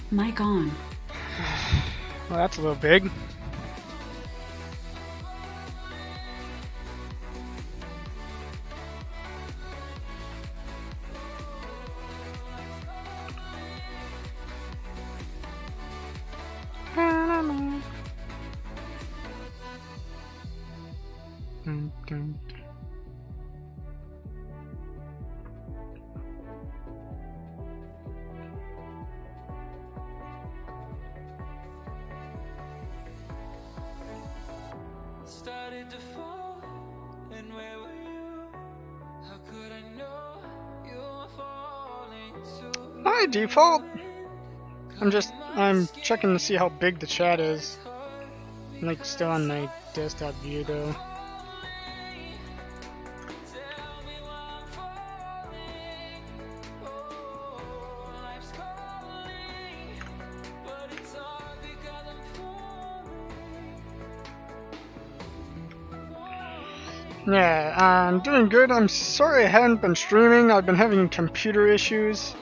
Mic on. Well, that's a little big. Started to fall, and where were you? How could I know you were falling too? By default, I'm checking to see how big the chat is. I'm like still on my desktop view though. Yeah, I'm doing good. I'm sorry I haven't been streaming. I've been having computer issues.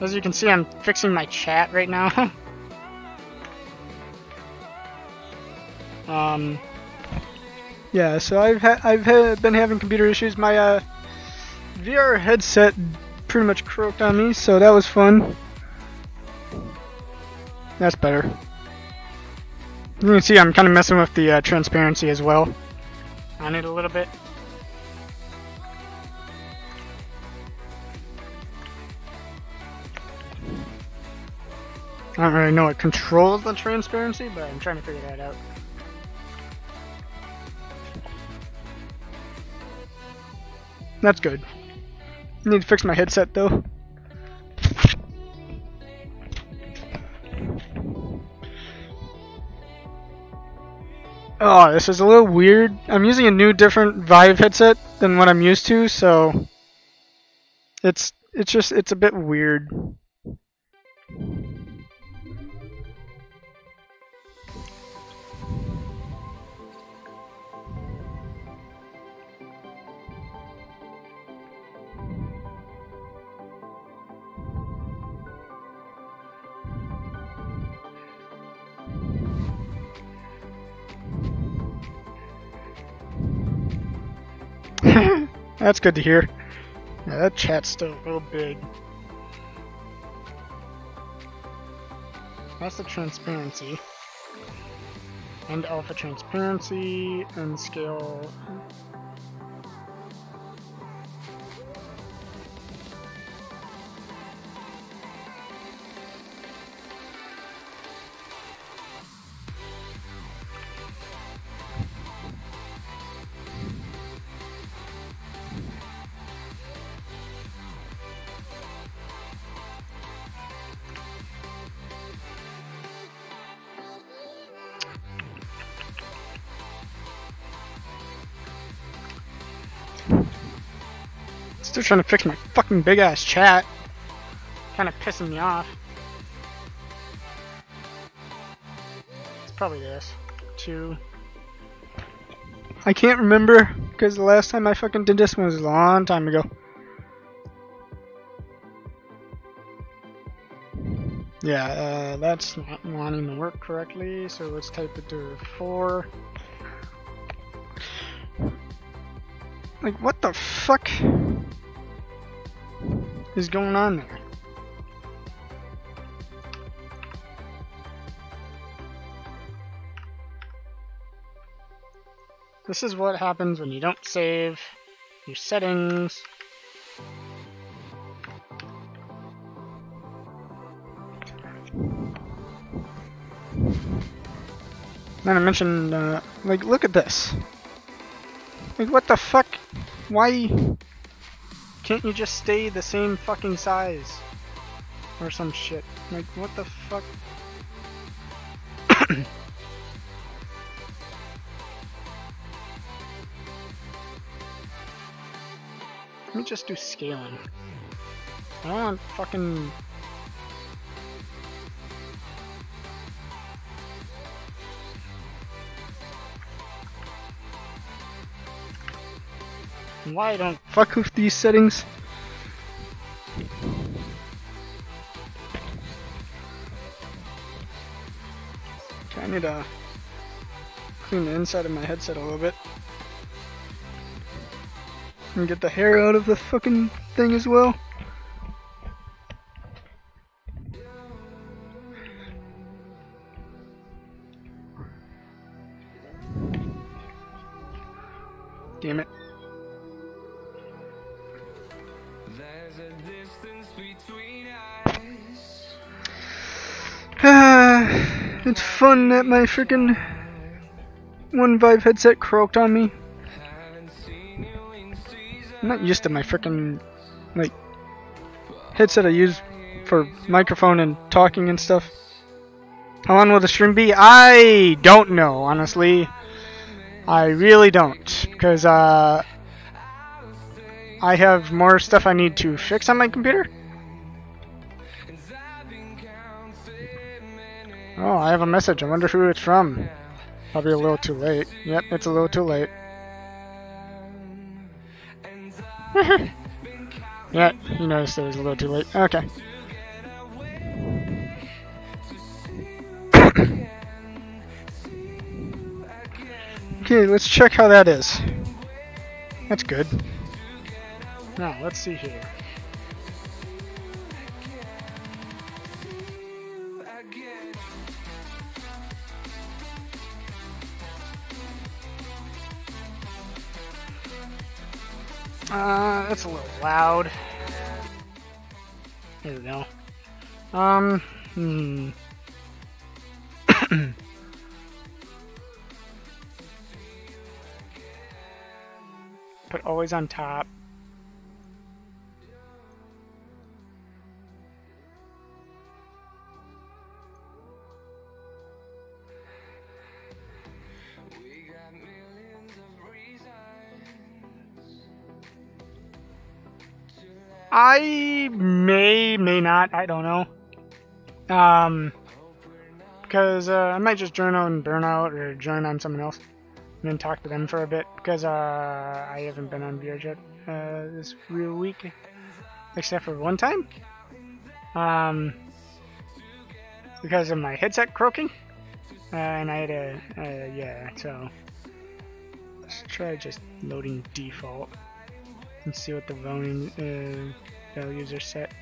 As you can see, I'm fixing my chat right now. Yeah, so I've been having computer issues. My VR headset pretty much croaked on me, so that was fun. That's better. You can see I'm kind of messing with the transparency as well on it a little bit. I don't really know what controls the transparency, but I'm trying to figure that out. That's good. I need to fix my headset though. Oh, this is a little weird. I'm using a new, different Vive headset than what I'm used to, so it's a bit weird. That's good to hear. Yeah, that chat's still a little big. That's the transparency. And alpha transparency and scale. Still trying to fix my fucking big ass chat. Kind of pissing me off. It's probably this. 2. I can't remember because the last time I fucking did this was a long time ago. Yeah, that's not wanting to work correctly, so let's type it to 4. Like, what the fuck is going on there? This is what happens when you don't save your settings. Not to mention, like, look at this. Like, what the fuck? Why can't you just stay the same fucking size? Or some shit. Like, what the fuck? Let me just do scaling. I don't want fucking... Why don't fuck with these settings? need to clean the inside of my headset a little bit. And get the hair out of the fucking thing as well. Damn it. There's a distance between us. It's fun that my freaking One Vive headset croaked on me. Haven't seen you in season. I'm not used to my freaking like headset I use for microphone and talking and stuff. How long will the stream be? I don't know, honestly. I really don't, because I have more stuff I need to fix on my computer. Oh, I have a message. I wonder who it's from. Probably a little too late. Yep, it's a little too late. Yeah, you noticed it was a little too late. Okay. Okay, let's check how that is. That's good. Now, let's see here. That's a little loud. There we go. Put always on top. I may not, I don't know. Because I might just join on Burnout or join on someone else and then talk to them for a bit, because I haven't been on vrchat this real week, except for one time. Because of my headset croaking, and I had a, yeah, so let's try just loading default and see what the volume values are set.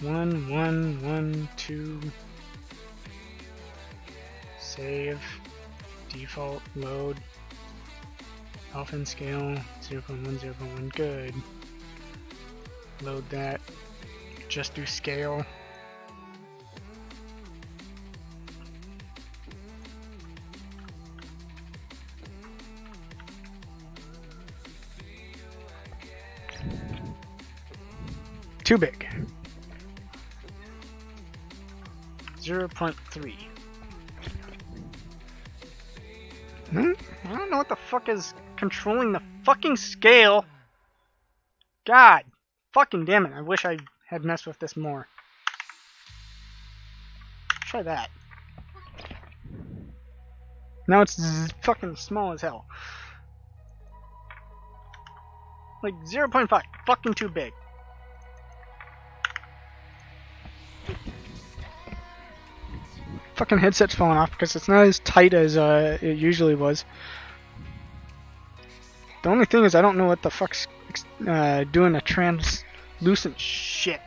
One, two. Save. Default. Load. Alpha and scale. 0.1, 0.1. Good. Load that. Just do scale. Too big. 0.3. I don't know what the fuck is controlling the fucking scale. God fucking damn it. I wish I had messed with this more. Try that. Now it's fucking small as hell. Like 0.5. Fucking too big. Fucking headset's falling off because it's not as tight as it usually was. The only thing is I don't know what the fuck's doing a translucent shit.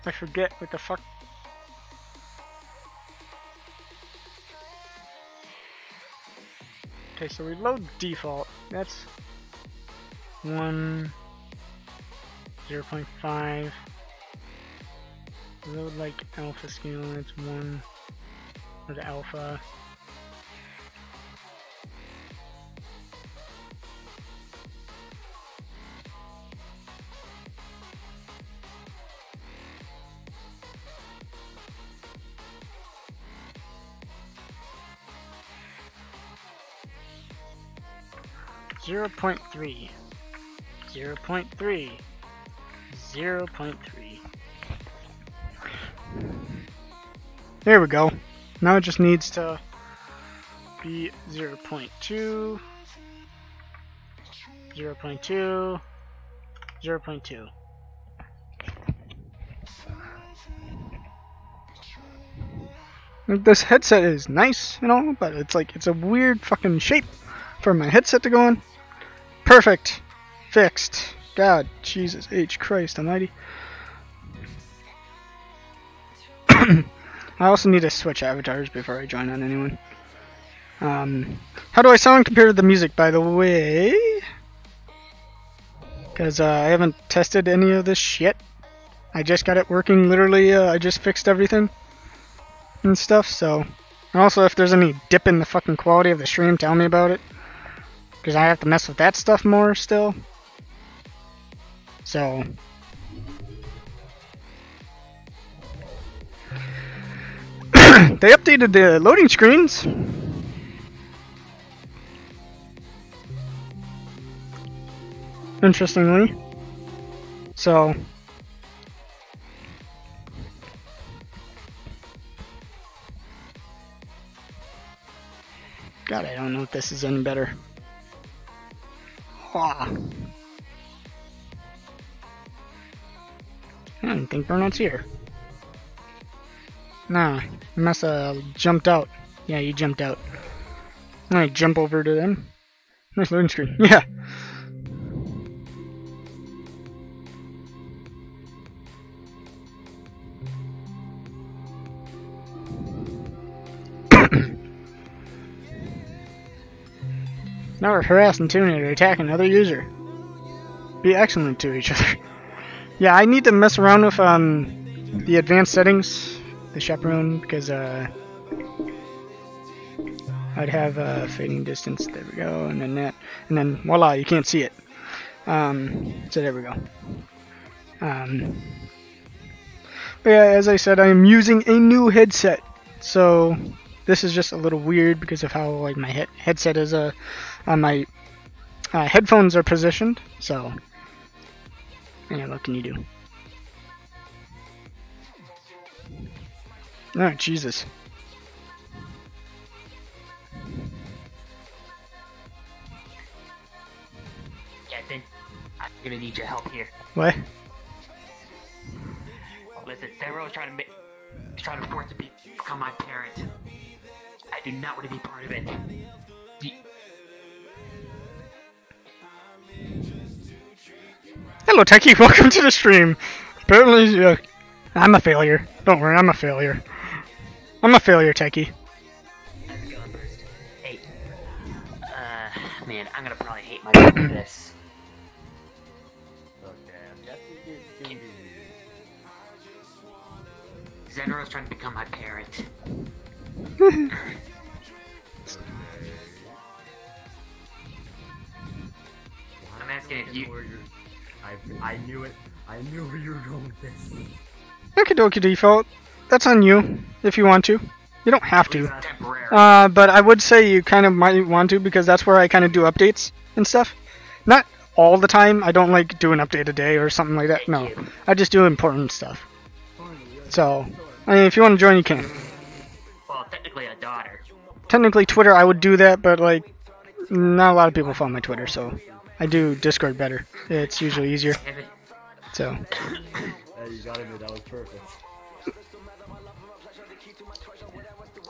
I forget what the fuck. Okay, so we load default. That's 1, 0.5. Load like alpha scale. That's 1 for the alpha. Zero 0.3, 0.3, 0.3. There we go. Now it just needs to be 0.2, 0.2, 0.2. Like, this headset is nice, you know, but it's like, it's a weird fucking shape for my headset to go in. Perfect. Fixed. God, Jesus H. Christ almighty. I also need to switch avatars before I join on anyone. How do I sound compared to the music, by the way? Because I haven't tested any of this shit. I just got it working, literally, I just fixed everything and stuff, so... And also, if there's any dip in the fucking quality of the stream, tell me about it. Because I have to mess with that stuff more still. So... They updated the loading screens. Interestingly. So... God, I don't know if this is any better. Ah. I don't think Burnout's here. Nah, he must have jumped out. Yeah, you jumped out. Alright, jump over to them. Nice loading screen. Yeah. Now we're harassing tuning or attacking another user. Be excellent to each other. Yeah, I need to mess around with the advanced settings, the chaperone, because I'd have fading distance. There we go, and then that, and then voila, you can't see it. So there we go. But yeah, as I said, I am using a new headset, so this is just a little weird because of how like my headset is my headphones are positioned. So yeah, what can you do? Oh Jesus! Captain, I'm gonna need your help here. What? Listen, Sarah is trying to force me to become my parent. I do not want to be part of it. Hello, Techie. Welcome to the stream. Apparently, I'm a failure. Don't worry, I'm a failure. I'm a failure, Techie. How's it going, first? Hey, man, I'm gonna probably hate myself for this. Zenro's trying to become my parent. I'm asking if you... I knew it. I knew where you were going with this. Okie dokie default. That's on you, if you want to. You don't have to. Temporary. But I would say you kind of might want to, because that's where I kind of do updates and stuff. Not all the time. I don't like do an update a day or something like that. No. I just do important stuff. So, I mean, if you want to join, you can. Well, technically a daughter. Technically Twitter, I would do that, but like, not a lot of people follow my Twitter, so I do Discord better. It's usually easier. So. Hey, you got it, that was perfect.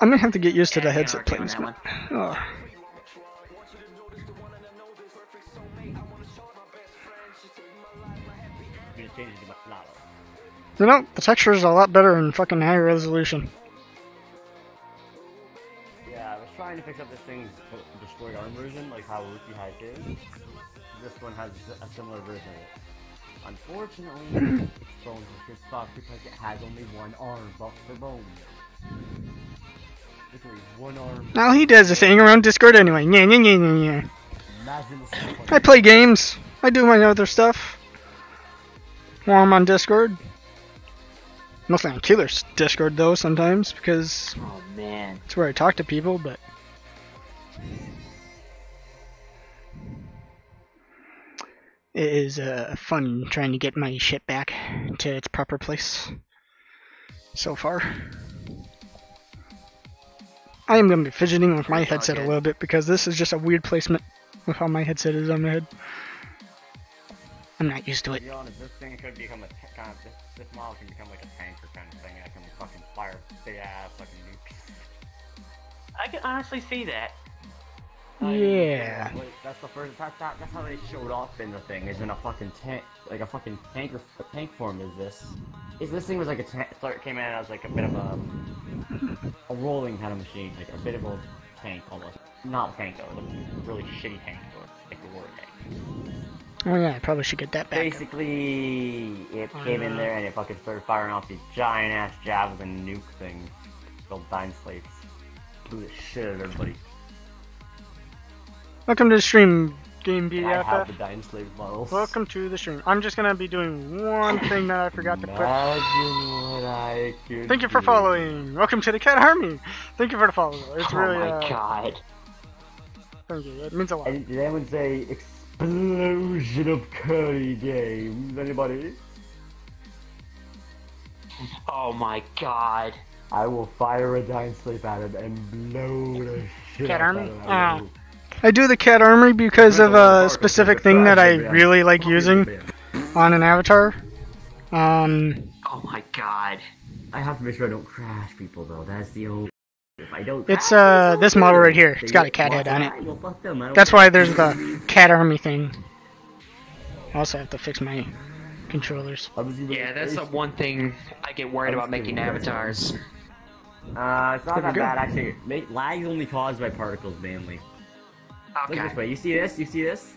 I'm gonna have to get used to the headset placement. Oh. You know, the texture is a lot better in fucking higher resolution. Yeah, I was trying to fix up this thing's destroyed arm version, like how Rookie has his. This one has a similar version of it. Unfortunately, it's Bones' good spot because it has only one arm, but for Bones. Literally one arm. Now he does the thing around Discord anyway. Yeah, yeah, yeah, yeah, yeah. Imagine the stuff like I play games. I do my other stuff while I'm on Discord. Mostly on Keeler's Discord though sometimes, because Oh man. it's where I talk to people, but it is fun trying to get my shit back to its proper place so far. I am going to be fidgeting with my It's all headset a good. little bit because this is just a weird placement with how my headset is on my head. I'm not used to To it. be honest, this thing could become a kind of this model can become like a tanker kind of thing that can fucking fire big ass fucking nukes. I can honestly see that. Yeah. That's the first. That's how they showed off in the thing. Is in a fucking tank, like a fucking tank form. Is this thing was like a tank? It came in as like a bit of a rolling kind of machine, like a bit of a tank almost. Not tank though, a really shitty tank, or like a war tank. Oh yeah, I probably should get that back. Basically, it came in there and it fucking started firing off these giant ass javelin nuke things called Dine Slates. Blew the shit out of everybody. Welcome to the stream, Game I have the BFF. Dine Slave models. Welcome to the stream. I'm just gonna be doing one thing that I forgot to put. Imagine what I could Thank you for do. following. Welcome to the Cat Army. Thank you for the follow. It's Oh really, my god. thank you. It means a lot. And did anyone say explosion of curry games? Anybody? Oh my god. I will fire a Dine Slave at him and blow the shit Cat out Army? of him. Oh. I do the Cat Army because of a specific thing that I really like using on an avatar. Oh my god. I have to make sure I don't crash people though. That's the only. If I don't. It's crash, this model right here. It's got a cat head on it. Well, fuck them, I don't That's care. why there's the Cat Army thing. I also have to fix my controllers. Yeah, that's the one thing I get worried about making avatars. It's not Pretty that good. bad actually. Lag is only caused by particles mainly. Look this Okay. way. You see this? You see this?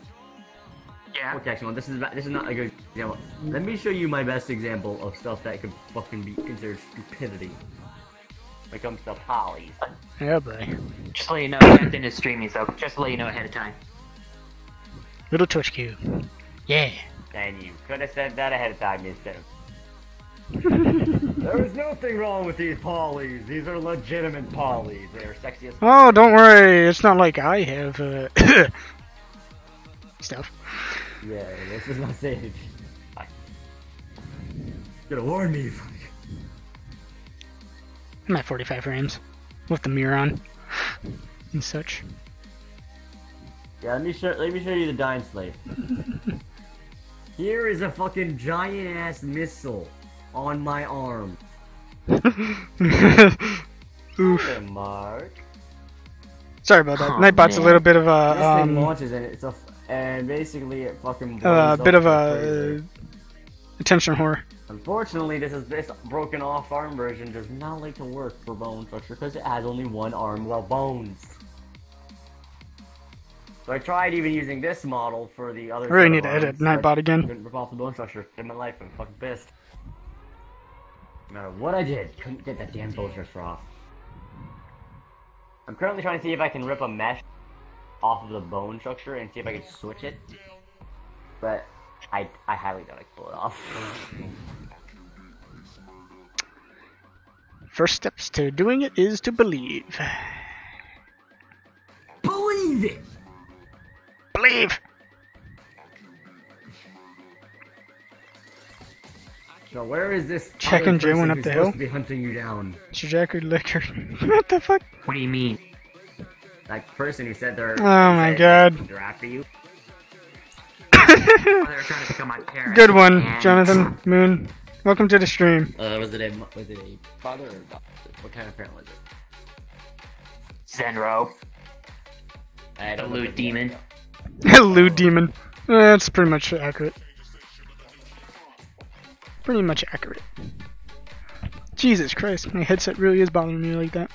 Yeah. Okay, actually, this is not a good example. Let me show you my best example of stuff that could fucking be considered stupidity. When it comes to polys. Oh boy. Just to let you know, Captain is streaming, so just to let you know ahead of time. Little Twitch cube. Yeah. And you could have said that ahead of time instead of. There is nothing wrong with these polys. These are legitimate polys. They are sexy as Oh, don't worry. It's not like I have stuff. Yeah, this is not safe. Gonna warn me. I'm at 45 frames with the mirror on and such. Yeah, let me show you the Dine Slave. Here is a fucking giant ass missile on my arm. Oof. Hey, Mark. Sorry about that. Oh, Nightbot's a man. little bit of This a thing launches and and basically it fucking. a blows bit up of like a crazy. attention whore. Unfortunately, this broken off arm version does not like to work for bone structure because it has only one arm without bones. So I tried even using this model for the other. I really set need of to edit arms, but Nightbot again. Couldn't rip off the bone structure in my life. I'm fucking pissed. No matter what I did, couldn't get that damn bone structure off. I'm currently trying to see if I can rip a mesh off of the bone structure and see if I can switch it. But I highly doubt I can pull it off. First steps to doing it is to believe. Believe it! Believe! So where is this Check other and Jay person went up who's the supposed hill? to be hunting you down? Trajectory liquor. What the fuck? What do you mean? That person who said they're my God. they're after you. Oh, they were trying to become my parents. Good one, and- Jonathan Moon. Welcome to the stream. Was it a father or daughter? What kind of parent was it? Zenro, I the don't lewd know. demon. Lewd demon. That's pretty much accurate. Pretty much accurate. Jesus Christ, my headset really is bothering me like that.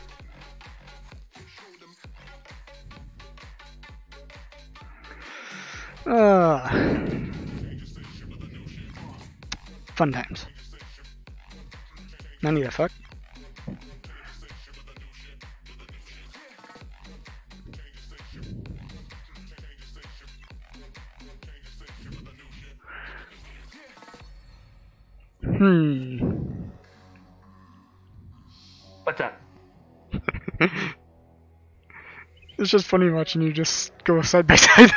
Fun times. I need a fuck. What's up? It's just funny watching you just go side by side.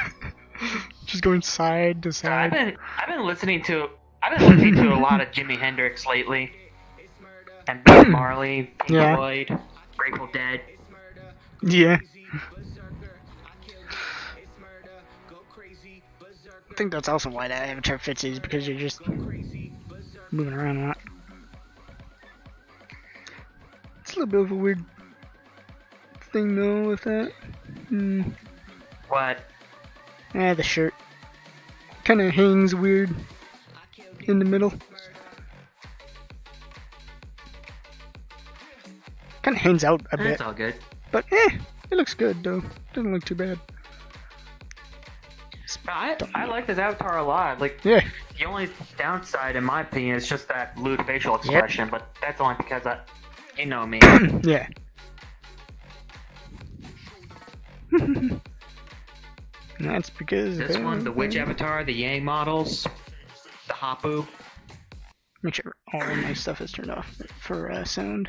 Just going side to So I've side. been listening to a lot of Jimi Hendrix lately, and Pink Floyd, Grateful Dead. Hmm. I've been listening to a lot of Jimi Hendrix lately. I've been listening to a lot of Jimi Hendrix lately. I've been listening to a lot of Pink Floyd. I've been listening to a lot of Jimi Hendrix lately. And Bob Marley, Pink Yeah. Floyd, Grateful Dead. Yeah. I think that's also why that avatar fits is because you're just moving around a lot. It's a little bit of a weird thing though with that. What? The shirt kind of hangs weird in the middle. Kind of hangs out a bit. That's all good. But it looks good though. Doesn't look too bad. I like this avatar a lot. Like, Yeah. the only downside, in my opinion, is just that lewd facial expression. But that's only because you know me. Yeah. That's because This one, the witch avatar, the Yang models, the Hapu. Make sure all of my stuff is turned off for sound.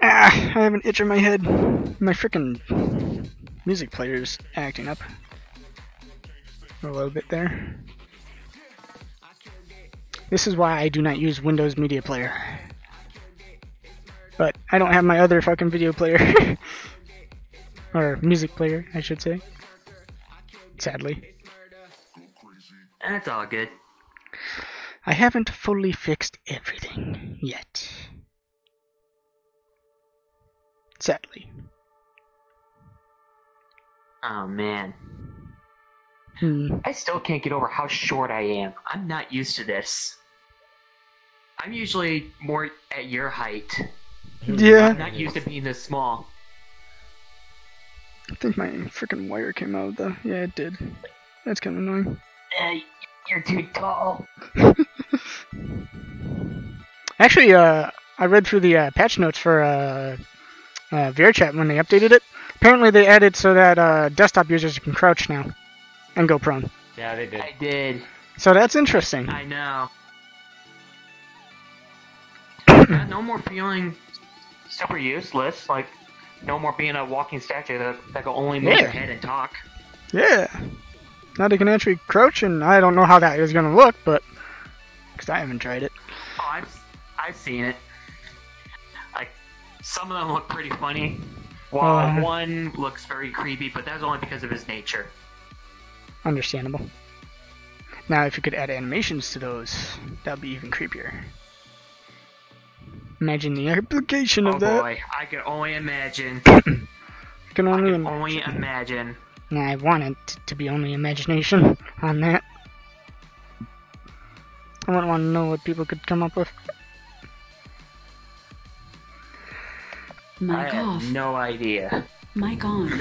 I have an itch in my head. My frickin' music player's acting up a little bit there. This is why I do not use Windows Media Player. But I don't have my other fucking video player. Or music player, I should say. Sadly. That's all good. I haven't fully fixed everything yet. Sadly. Oh man. Hmm. I still can't get over how short I am. I'm not used to this. I'm usually more at your height. Yeah. I'm not used to being this small. I think my freaking wire came out though. Yeah, it did. That's kind of annoying. You're too tall. Actually, I read through the patch notes for vrchat when they updated it. Apparently they added so that desktop users can crouch now and go prone. Yeah, they did. I did. So that's interesting. I know. No more feeling super useless. Like, no more being a walking statue that can only move Yeah. your head and talk. Yeah. Now they can actually crouch, and I don't know how that is going to look, but because I haven't tried it. Oh, I've seen it. Like, some of them look pretty funny, while one looks very creepy, but that's only because of his nature. Understandable. Now, if you could add animations to those, that would be even creepier. Imagine the application Oh of that. boy, I can only imagine. I can I only can only imagine. Now, I want it to be only imagination on that. I wouldn't want to know what people could come up with. I Mic have off. no idea. Mic on.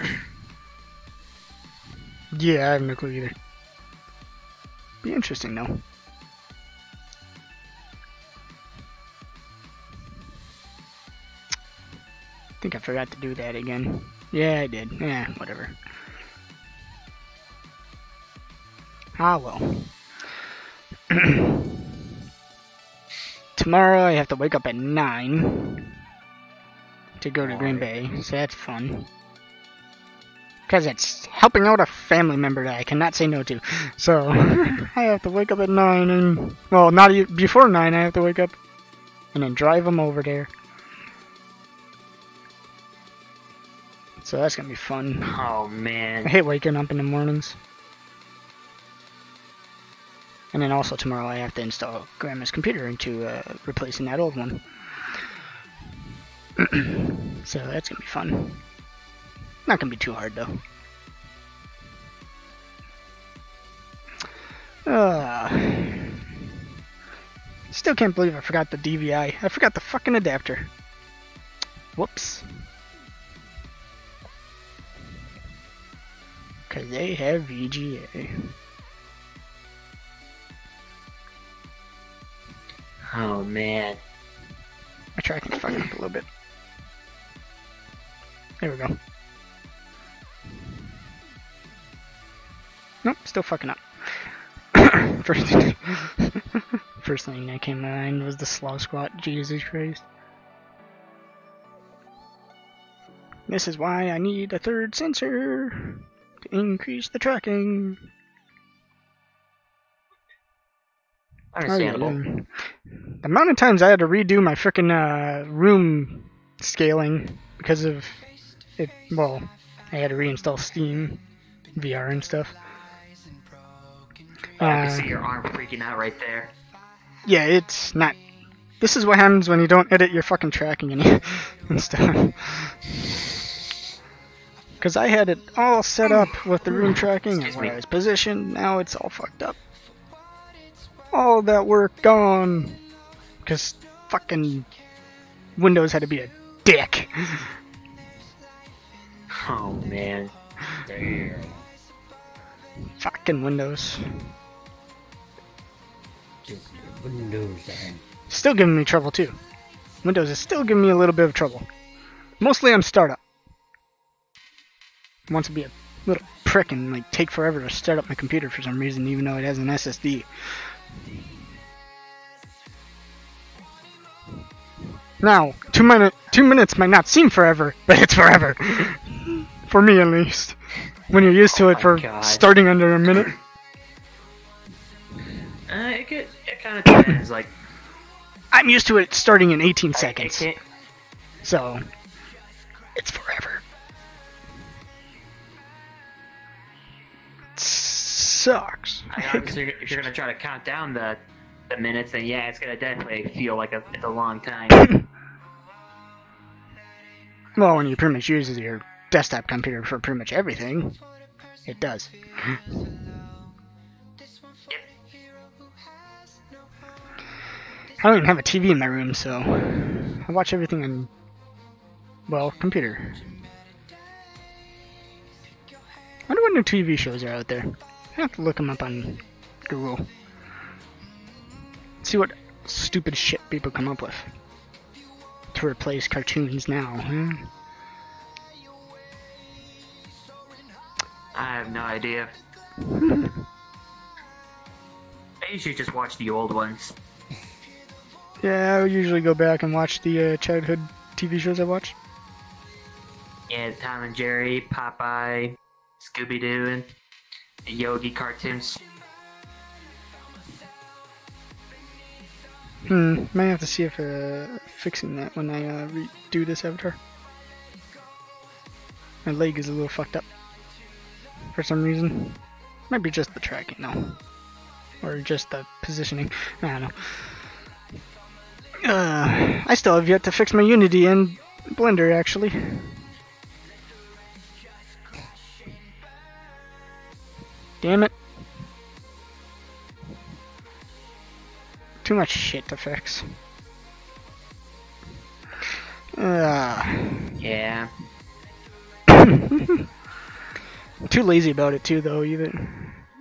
Yeah, I have no clue either. Be interesting though. I think I forgot to do that again. Yeah, I did. Yeah, whatever. Ah, well. Tomorrow I have to wake up at 9 to go to Green Bay, so that's fun. Because it's helping out a family member that I cannot say no to. So, I have to wake up at 9 and... Well, not even before 9 I have to wake up and then drive them over there. So that's gonna be fun. Oh I man. hate waking up in the mornings. And then also tomorrow I have to install Grandma's computer into replacing that old one. So that's gonna be fun. Not gonna be too hard though. Still can't believe I forgot the DVI. I forgot the fucking adapter. Whoops. Cause they have VGA. Oh man. My tracking's fucking up a little bit. There we go. Nope, still fucking up. First thing that came to mind was the slow squat. Jesus Christ. This is why I need a third sensor to increase the tracking. Understandable. The amount of times I had to redo my frickin' room scaling because of it. Well, I had to reinstall Steam, VR and stuff. I can see your arm freaking out right there. Yeah, it's not. This is what happens when you don't edit your fucking tracking and stuff. Because I had it all set up with the room tracking and where I was positioned. Now it's all fucked up. All that work gone. Because fucking Windows had to be a dick. Oh man. Damn. Fucking Windows. Windows. Still giving me trouble too. Windows is still giving me a little bit of trouble. Mostly on startup. Wants to be a little prick and like take forever to start up my computer for some reason, even though it has an SSD. Now, 2 minutes might not seem forever, but it's forever. For me at least. When you're used to it for starting under a minute. It kind of depends. Like, I'm used to it starting in 18 seconds. I So, it's forever. It sucks. obviously, if you're gonna try to count down the minutes, then yeah, it's gonna definitely feel like it's a long time. Well, when you pretty much use your desktop computer for pretty much everything, it does. I don't even have a TV in my room, so I watch everything on, well, computer. I wonder what new TV shows are out there. I have to look them up on Google. See what stupid shit people come up with to replace cartoons now, huh? I have no idea. I usually just watch the old ones. Yeah, I would usually go back and watch the childhood TV shows I watched. Yeah, Tom and Jerry, Popeye, Scooby-Doo, and Yogi cartoons. Might have to see if fixing that when I redo this avatar. My leg is a little fucked up for some reason. Might be just the tracking though, or just the positioning. I don't know. I still have yet to fix my Unity and Blender actually. Damn it. Too much shit to fix. Yeah. Too lazy about it too though, either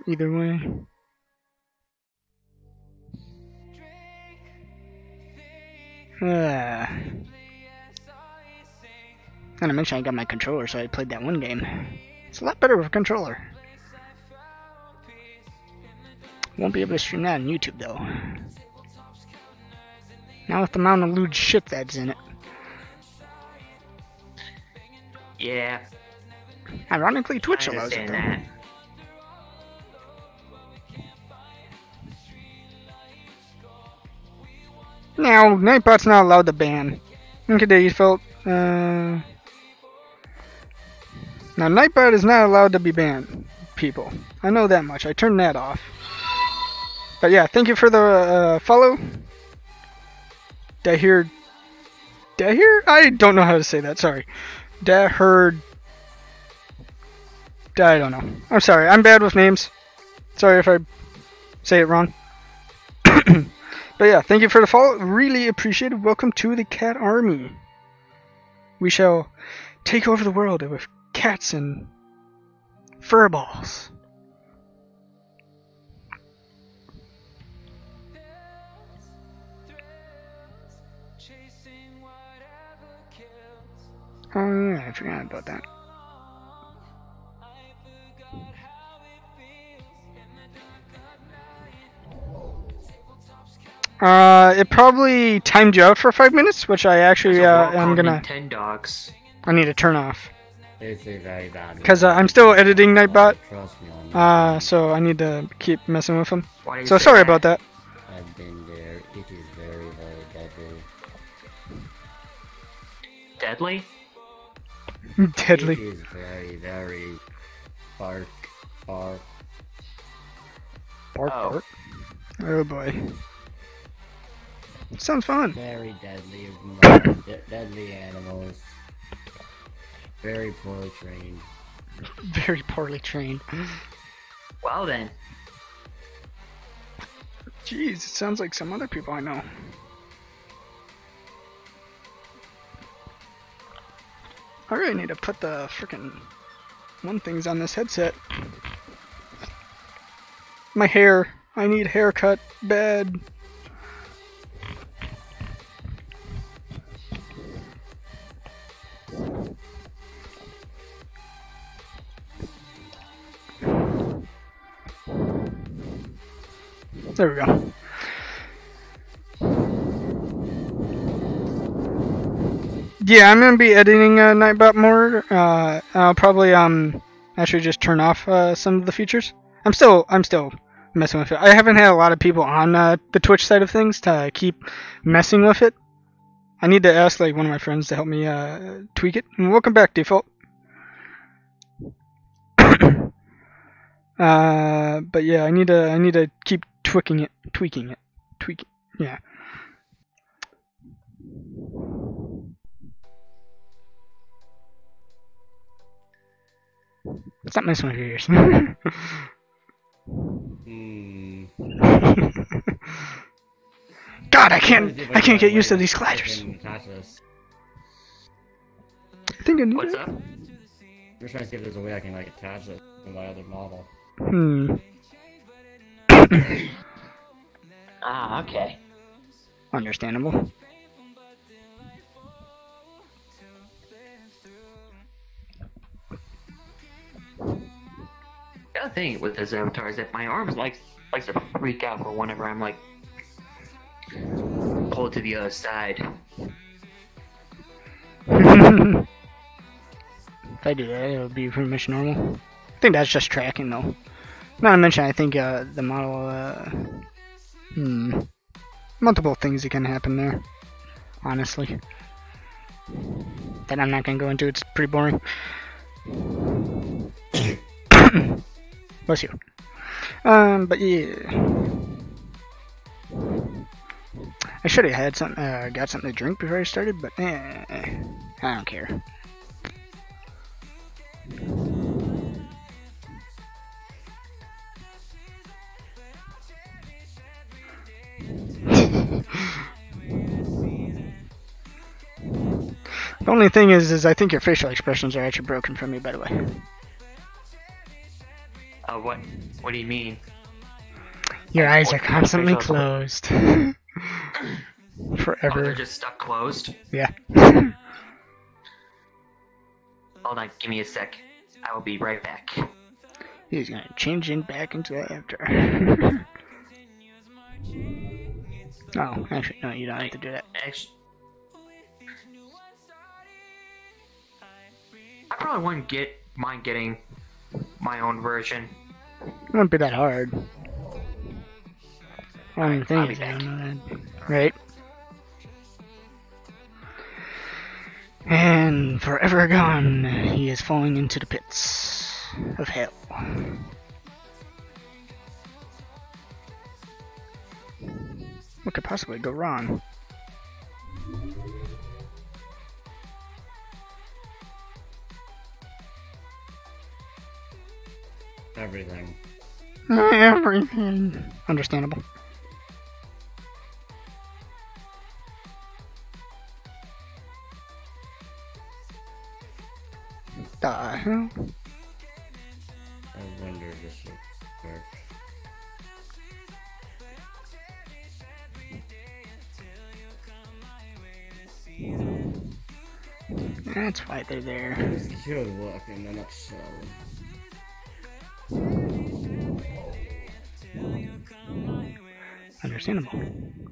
way. Not to mention I got my controller, so I played that one game. It's a lot better with a controller. Won't be able to stream that on YouTube though. Not with the amount of lewd shit that's in it. Yeah. Ironically, Twitch I allows it understand though. that. Now, Nightbot's not allowed to ban. Okay, you felt. Now, Nightbot is not allowed to be banned, people. I know that much. I turned that off. But yeah, thank you for the follow. Dahir? I don't know how to say that, sorry. Dahir. I don't know. I'm sorry, I'm bad with names. Sorry if I say it wrong. But yeah, thank you for the follow. Really appreciate it. Welcome to the Cat Army. We shall take over the world with cats and furballs. Oh yeah, I forgot about that. It probably timed you out for 5 minutes, which I actually am gonna. 10 dogs. I need to turn off It's a very bad. because I'm still editing Nightbot. Trust me on that. So I need to keep messing with him. Why do you So say sorry that? about that. I've been there. It is very, very deadly. Deadly? Deadly. It is very, very far. Bark, Oh. bark. Oh boy. Sounds fun. Very deadly, deadly animals. Very poorly trained. Very poorly trained. Well then. Jeez, it sounds like some other people I know. I really need to put the frickin' one things on this headset. My hair. I need a haircut bad. There we go. Yeah, I'm gonna be editing Nightbot more. I'll probably actually just turn off some of the features. I'm still messing with it. I haven't had a lot of people on the Twitch side of things to keep messing with it. I need to ask like one of my friends to help me tweak it. And welcome back, Default. But yeah, I need to keep tweaking it. Yeah. Stop messing with your ears. God, I can't get used to these sliders. I think I need What's it. up? I'm just trying to see if there's a way I can like attach it to my other model. Ah, okay. Understandable. The other thing with this avatar is that my arms likes to freak out for whenever I'm like pulled to the other side. If I do that, it would be pretty much normal. I think that's just tracking though. Not to mention, I think the model, multiple things that can happen there. Honestly, that I'm not gonna go into. It's pretty boring. Bless you. But yeah, I should have had some, got something to drink before I started, but I don't care. The only thing is I think your facial expressions are actually broken from me, by the way. What do you mean? Your eyes are What constantly facial- closed. Oh, Forever. they're just stuck closed? Yeah. Hold on, give me a sec. I will be right back. He's gonna change in back into the after. Oh, actually, no, you don't have to do that. Actually, I probably wouldn't mind getting my own version. It wouldn't be that hard. Only thing I'll be is, I back. don't know that. Right? And forever gone, he is falling into the pits of hell. What could possibly go wrong? Everything. Everything. Understandable. The hell? I wonder if this will work. That's why they're there. This could work in a nutshell. Understandable. I'm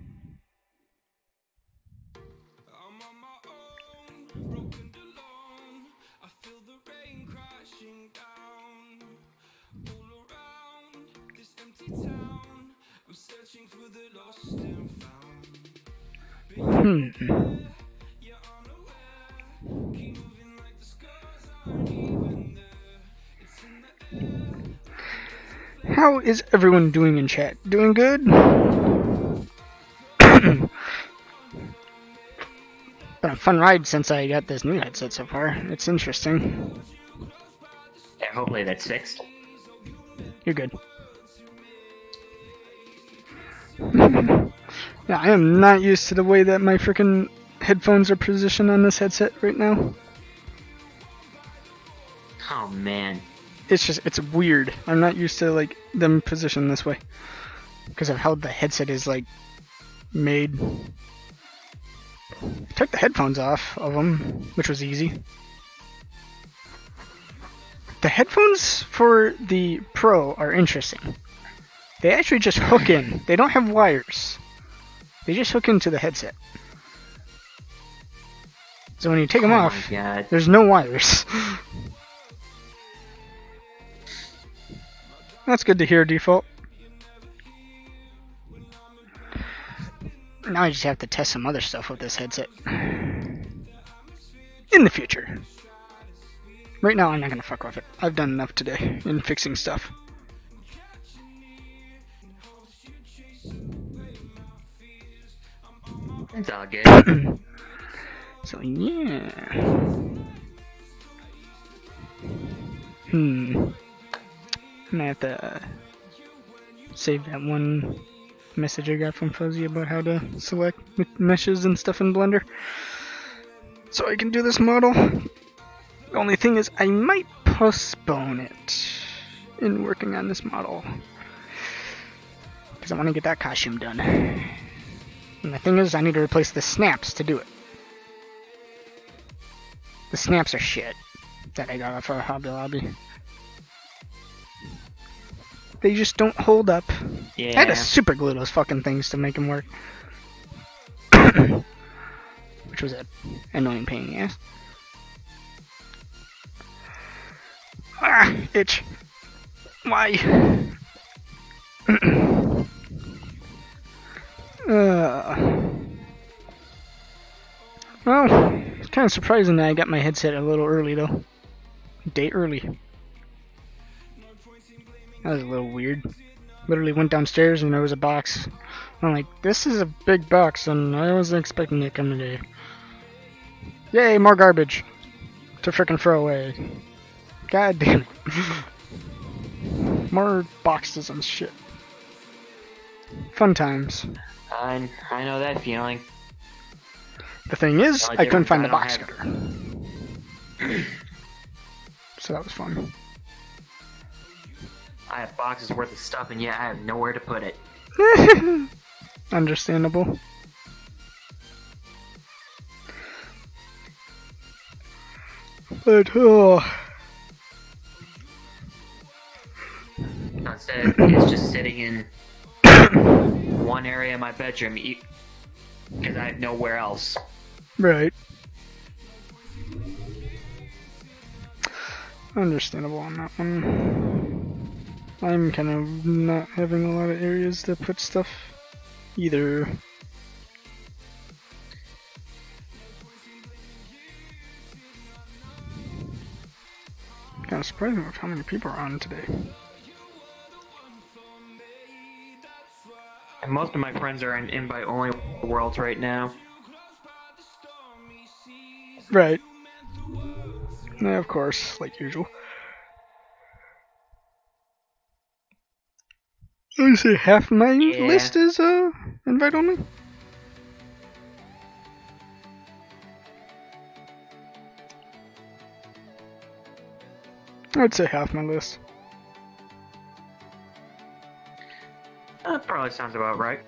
on my own, broken alone. I feel the rain crashing down all around this empty town. I'm searching for Hmm. How is everyone doing in chat? Doing good? Been a fun ride since I got this new headset so far. It's interesting. Yeah, hopefully that's fixed. You're good. Yeah, I am not used to the way that my freaking headphones are positioned on this headset right now. Oh man. It's weird. I'm not used to like them positioned this way because of how the headset is like made. Took the headphones off of them, which was easy. The headphones for the Pro are interesting. They actually just hook in. They don't have wires. They just hook into the headset. So when you take them off, there's no wires. That's good to hear, default. Now I just have to test some other stuff with this headset. In the future. Right now I'm not going to fuck with it. I've done enough today in fixing stuff. It's all good. So yeah. I'm gonna have to save that one message I got from Fuzzy about how to select meshes and stuff in Blender, so I can do this model. The only thing is I might postpone it in working on this model because I want to get that costume done. And the thing is, I need to replace the snaps to do it. The snaps are shit that I got off of Hobby Lobby. They just don't hold up. Yeah. I had to super glue those fucking things to make them work. Which was an annoying pain in the ass. Ah, itch. Why? Well, it's kind of surprising that I got my headset a little early though. A day early. That was a little weird. Literally went downstairs and there was a box. I'm like, this is a big box and I wasn't expecting it to come today. Yay, more garbage to frickin' throw away. God damn it. More boxes and shit. Fun times. I know that feeling. The thing is, I couldn't find the box have... cutter. So that was fun. I have boxes worth of stuff and yet I have nowhere to put it. Understandable. But, oh. Instead, it's just sitting in one area of my bedroom because I have nowhere else. Right. Understandable on that one. I'm kind of not having a lot of areas to put stuff either. Kind of surprising with how many people are on today. And most of my friends are in invite-only worlds right now. Right. Yeah, of course, like usual. I would say half my list is invite only. I'd say half my list. That probably sounds about right.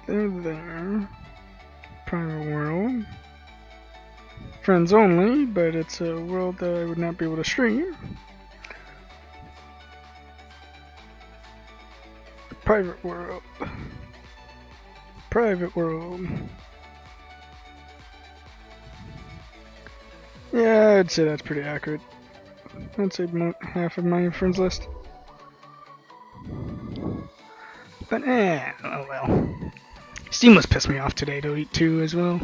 There. Private world. Friends only, but it's a world that I would not be able to stream. Private world. Private world. Yeah, I'd say that's pretty accurate. I'd say half of my friends list. But oh well. Steam was pissed me off today too as well.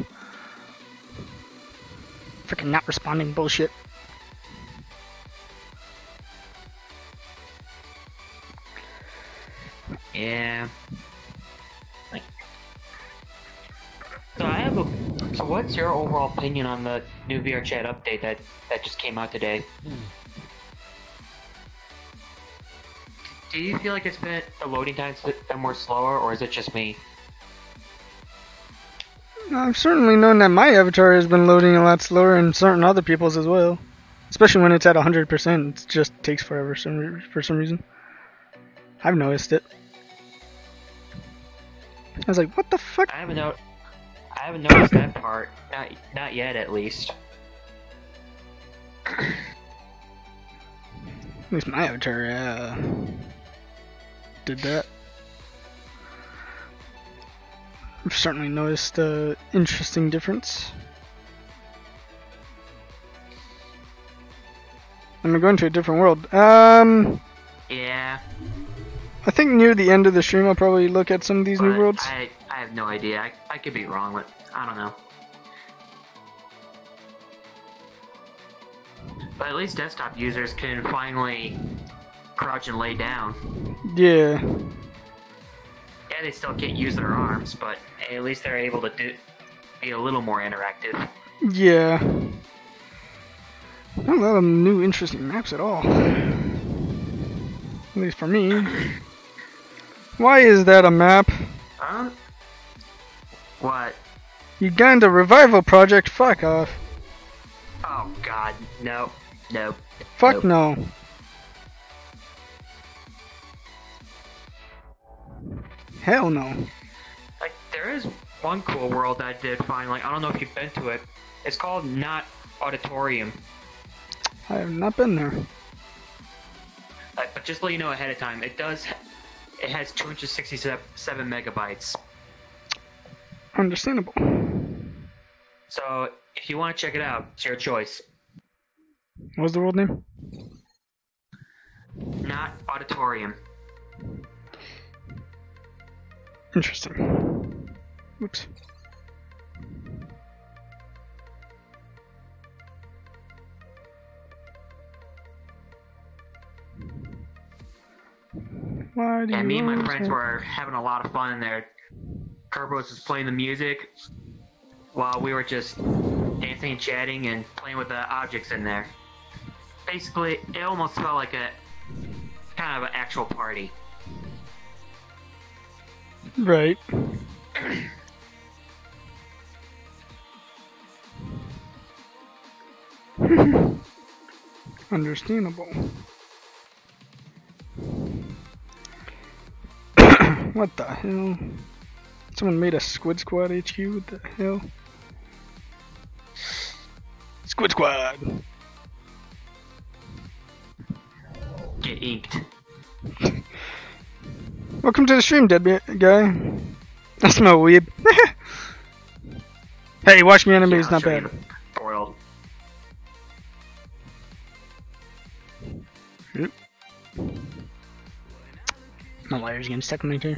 Freaking not responding bullshit. Yeah. Like, so I have a. So what's your overall opinion on the new vrchat update that just came out today? Do you feel like the loading times been more slower, or is it just me? I've certainly known that my avatar has been loading a lot slower, and certain other people's as well. Especially when it's at 100%, it just takes forever for some reason. I've noticed it. I was like, what the fuck? I haven't noticed that part. Not yet, at least. At least my avatar did that. I've certainly noticed an interesting difference. I'm going to a different world. Yeah. I think near the end of the stream I'll probably look at some of these new worlds. I have no idea. I could be wrong, but I don't know. But at least desktop users can finally crouch and lay down. Yeah. Yeah, they still can't use their arms, but at least they're able to be a little more interactive. Yeah. Not a lot of new interesting maps at all. At least for me. Why is that a map? Huh? What? Uganda Revival Project, fuck off. Oh god, no. No. Fuck Nope. no. Hell no. Like, there is one cool world that I did find, like, I don't know if you've been to it. It's called Not Auditorium. I have not been there. But just to let you know ahead of time, it has 267 megabytes. Understandable. So, if you want to check it out, it's your choice. What was the world name? Not Auditorium. Interesting. Whoops. Why do And me and my always friends have- were having a lot of fun in there. Kerbos was playing the music while we were just dancing and chatting and playing with the objects in there. Basically, it almost felt like a kind of an actual party. Right. Understandable. What the hell? Someone made a Squid Squad HQ? What the hell? Squid Squad! Get inked. Welcome to the stream, dead guy. I smell weed. Hey, watch me anime, it's not I'll show bad. you the world. My wire's getting stuck in my chair.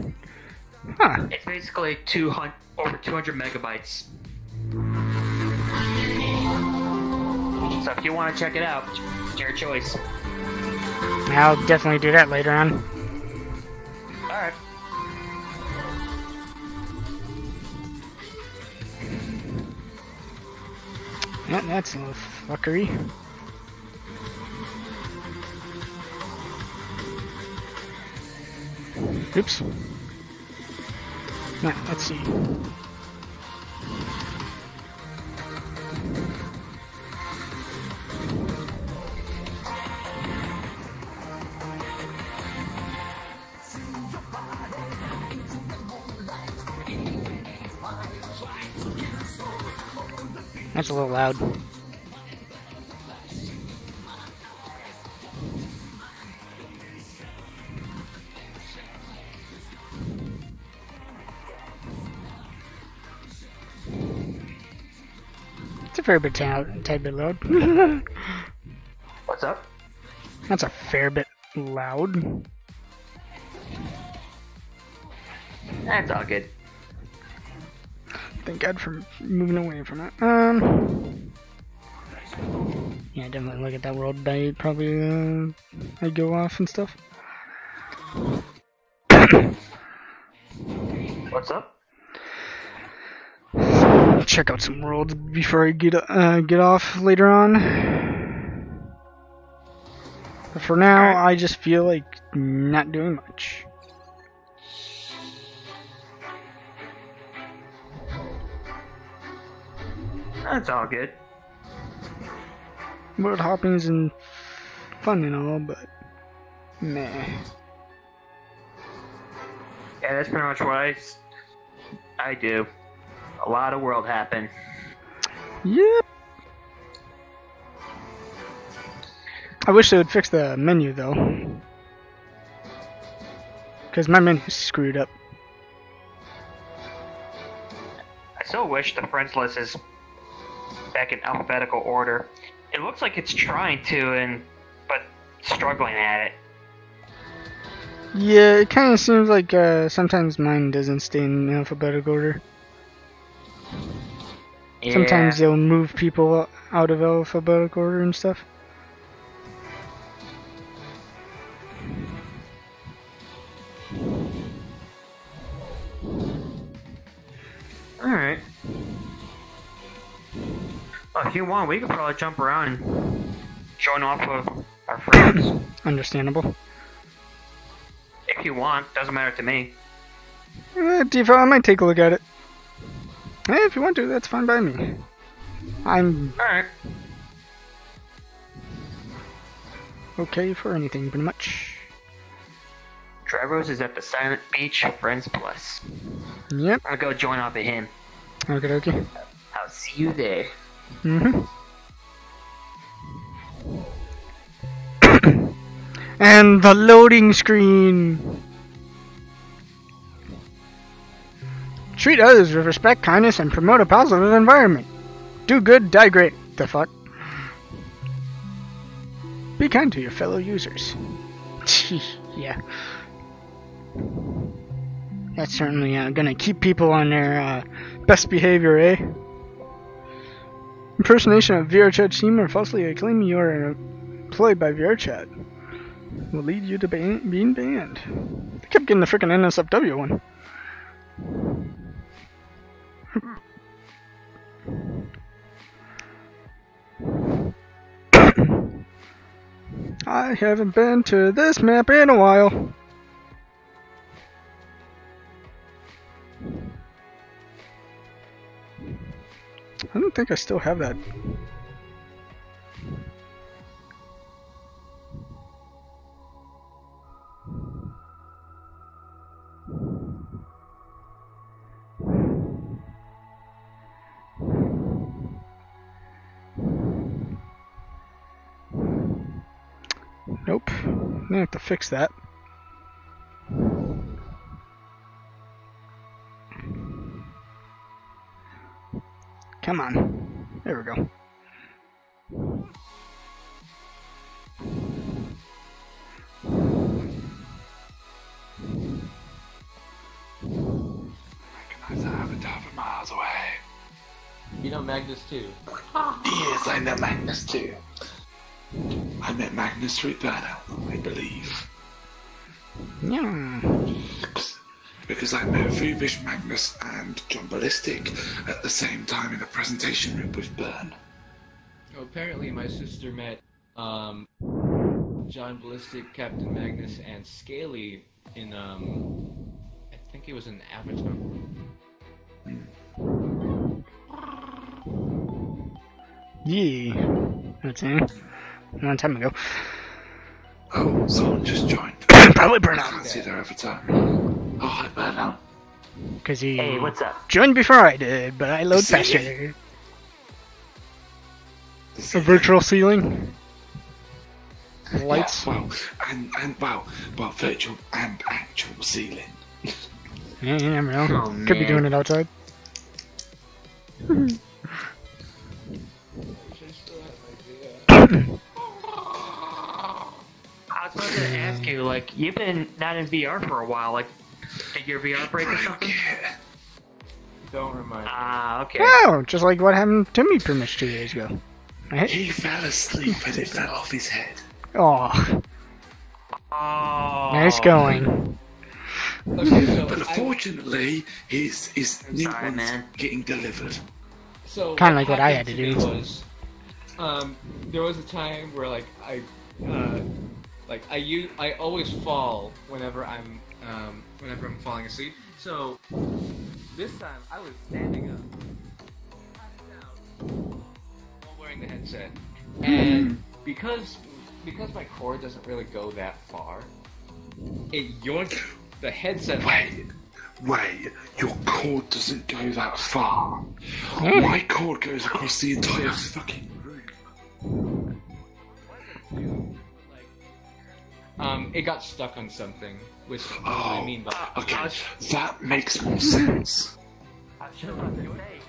Huh. It's basically over 200 megabytes. So if you want to check it out, it's your choice. I'll definitely do that later on. Alright. Yeah, that's a little fuckery. Oops. Now, let's see. That's a little loud. a fair bit tad bit loud. What's up? That's a fair bit loud. That's all good. Thank God for moving away from it. Yeah, definitely look at that world diet. Probably I'd go off and stuff. What's up? Check out some worlds before I get off later on. But for now, I just feel like not doing much. That's all good. World hopping is fun and all, but meh. Yeah, that's pretty much what I do. A lot of world happen. Yep. I wish they would fix the menu though, because my menu's screwed up. I still wish the friends list is back in alphabetical order. It looks like it's trying to, but struggling at it. Yeah, it kind of seems like sometimes mine doesn't stay in alphabetical order. Yeah. Sometimes they'll move people out of alphabetical order and stuff. Alright. Well, if you want, we could probably jump around and join off of our friends. Understandable. If you want, doesn't matter to me. Default, I might take a look at it. Hey, if you want to, that's fine by me. I'm Alright. okay for anything, pretty much. Trevor's is at the Silent Beach Friends Plus. Yep. I'll go join off of him. Okay, okay. I'll see you there. And the loading screen. Treat others with respect, kindness, and promote a positive environment. Do good, die great. The fuck? Be kind to your fellow users. Yeah. That's certainly gonna keep people on their best behavior, eh? Impersonation of vrchat team or falsely claiming you are employed by vrchat will lead you to being banned. I kept getting the frickin' NSFW one. I haven't been to this map in a while. I don't think I still have that. Nope. I'm gonna have to fix that. Come on. There we go. Recognize that avatar from miles away. You know Magnus too. Yes, I know Magnus too. I met Magnus through Burnout, I believe. Yeah. Because I met Vish Magnus and John Ballistic at the same time in a presentation room with Burn. Oh, apparently my sister met John Ballistic, Captain Magnus, and Scaly in I think it was an Avatar. Yeah. That's a long time ago. Oh, someone just joined. Probably I Burnout. can't see their avatar. Oh, hi Burnout. Because he Hey, what's up? joined before I did, but I load See? faster. A virtual ceiling. Lights. Yeah, well, virtual and actual ceiling. Yeah, you never know. Oh, Could be man. doing it outside. to, like, you've been not in VR for a while. Like, did your VR break or something? Don't remind me. Ah, okay. Oh, just like what happened to me pretty much 2 years ago. Right? He fell asleep and it fell off his head. Oh, Oh. nice going. Okay, so But unfortunately, his new sorry, one's man. getting delivered. So Kinda like what I had happened to me do. Was, there was a time where like I always fall whenever I'm falling asleep. So this time I was standing up, while wearing the headset, and because my cord doesn't really go that far, it yoinked the headset. Wait, your cord doesn't go that far. Hmm. My cord goes across the entire fucking room. It got stuck on something, which is what Oh, I mean by okay, that makes more sense. I was just about to say.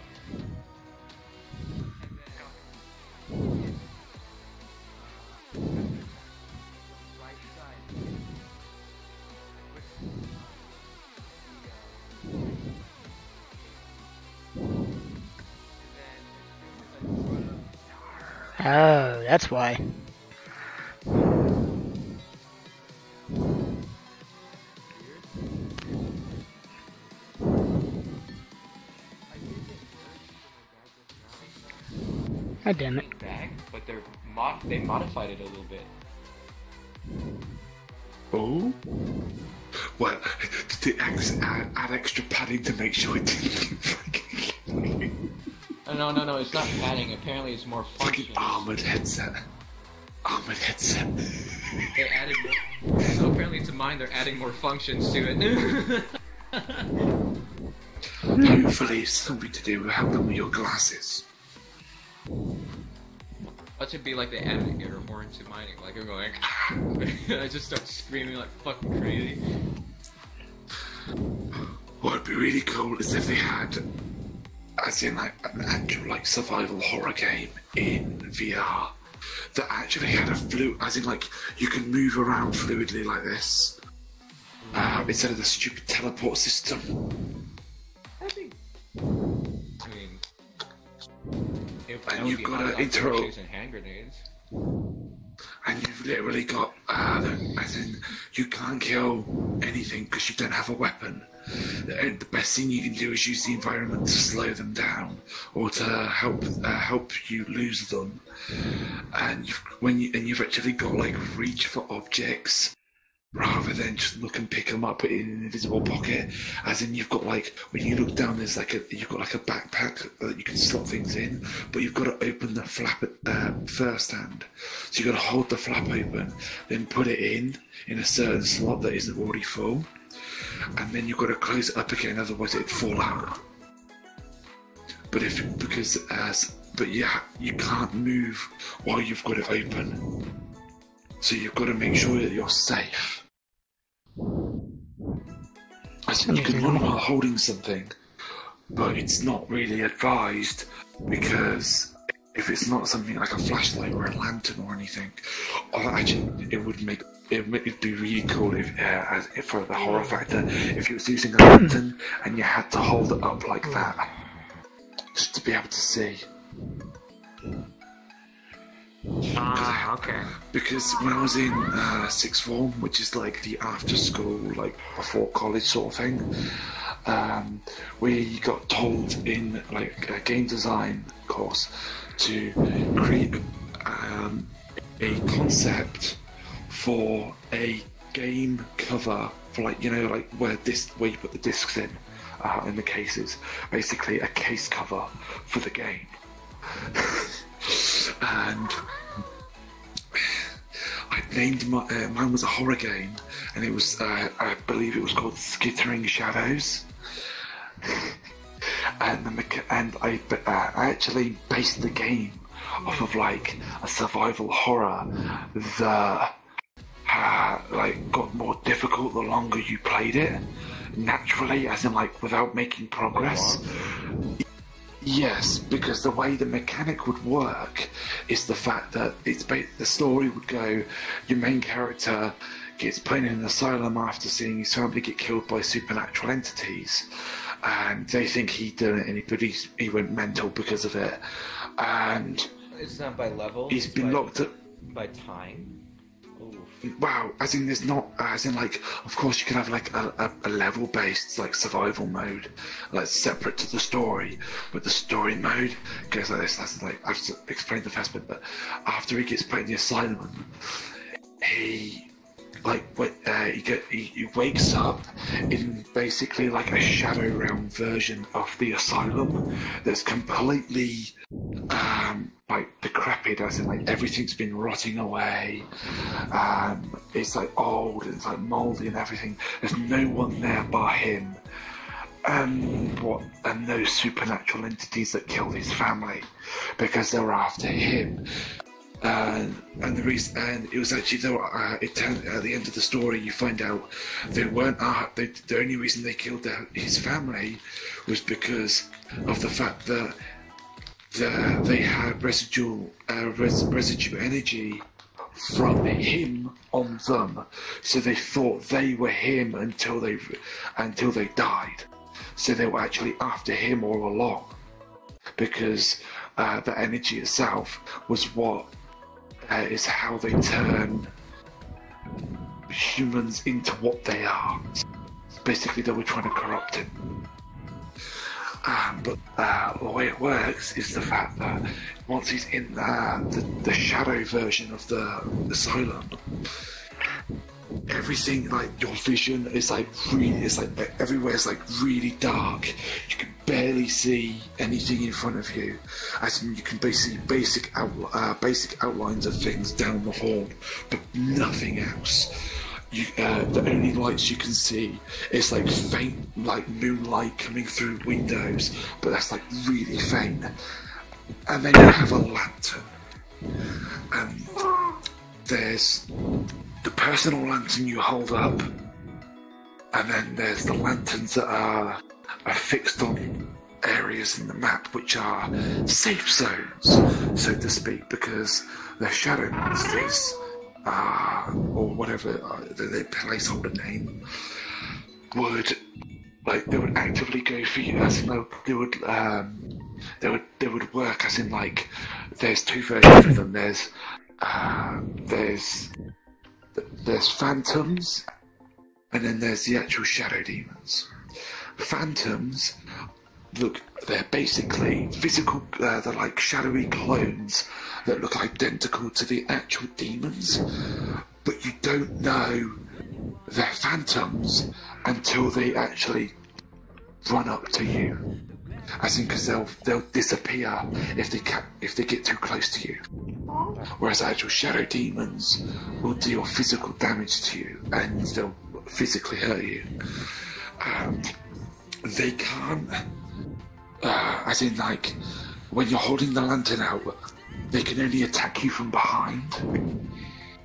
Oh, that's why. God damn it. back, but they modified it a little bit. Oh? Well, did it add extra padding to make sure it didn't fucking No, it's not padding. Apparently, it's more fucking function. armored headset. Armored headset. They added more. So apparently, to mine, they're adding more functions to it. Hopefully it's something to do with helping with your glasses. That should be like they added an air horn to mining. Like I'm going, I just start screaming like fucking crazy. What would be really cool is if they had, as in like an actual like survival horror game in VR that actually had a as in like you can move around fluidly like this instead of the stupid teleport system. I mean, And you've got to interact. using hand grenades. And you've literally got, as in, you can't kill anything because you don't have a weapon. The best thing you can do is use the environment to slow them down or to help you lose them. And you've actually got like reach for objects rather than just look and pick them up in an invisible pocket. As in, you've got like when you look down, you've got like a backpack that you can slot things in, but you've got to open the flap first hand. So you've got to hold the flap open, then put it in a certain slot that isn't already full, and then you've got to close it up again, otherwise it'd fall out. But you can't move while you've got it open. So you've got to make sure that you're safe. I think you can run while holding something, but it's not really advised because if it's not something like a flashlight or a lantern or anything, actually it'd be really cool if for the horror factor, if you was using a lantern and you had to hold it up like that, just to be able to see. Ah, okay. Because when I was in sixth form, which is like the after school, like before college sort of thing, we got told in like a game design course to create a concept for a game cover for like, you know, like where you put the discs in the cases, basically a case cover for the game. And I named mine was a horror game, and it was I believe it was called Skittering Shadows. And I actually based the game off of like a survival horror that like got more difficult the longer you played it, naturally, as in like without making progress. Yes, because the way the mechanic would work is the fact that the story would go, your main character gets put in an asylum after seeing his family get killed by supernatural entities, and they think he done it, but he went mental because of it, and It's not by level. he's been locked up. by time. Oof. Wow, as in there's not, as in like, of course you can have like a level-based like survival mode, like separate to the story, but the story mode goes like this. That's like, I've just explained the first bit, but after he gets put in the asylum, he he wakes up in basically like a shadow realm version of the asylum that's completely like decrepit, as in like everything's been rotting away. It's like old and it's like mouldy and everything. There's no one there but him. And those supernatural entities that killed his family because they were after him. And the reason, and it was actually it turned at the end of the story you find out they weren't the only reason they killed his family was because of the fact that they had residue energy from him on them, so they thought they were him until they died. So they were actually after him all along, because the energy itself was what is how they turn humans into what they are. Basically, they were trying to corrupt him. But the way it works is the fact that once he's in the shadow version of the asylum, everything, like your vision is like everywhere's like really dark. You can barely see anything in front of you, as in you can basically basic outlines of things down the hall, but nothing else. The only lights you can see is like faint, like moonlight coming through windows, but that's like really faint. And then you have a lantern, and there's the personal lantern you hold up, and then there's the lanterns that are fixed on areas in the map which are safe zones, so to speak, because the shadow monsters, or whatever their placeholder name, they would actively go for you, as in they would work, as in like there's two versions of them. There's phantoms, and then there's the actual shadow demons. Phantoms, they're basically physical, they're like shadowy clones that look identical to the actual demons, but you don't know they're phantoms until they actually run up to you. As in, because they'll disappear if they get too close to you. Whereas actual shadow demons will deal physical damage to you and they'll physically hurt you. They can't, as in like when you're holding the lantern out, they can only attack you from behind,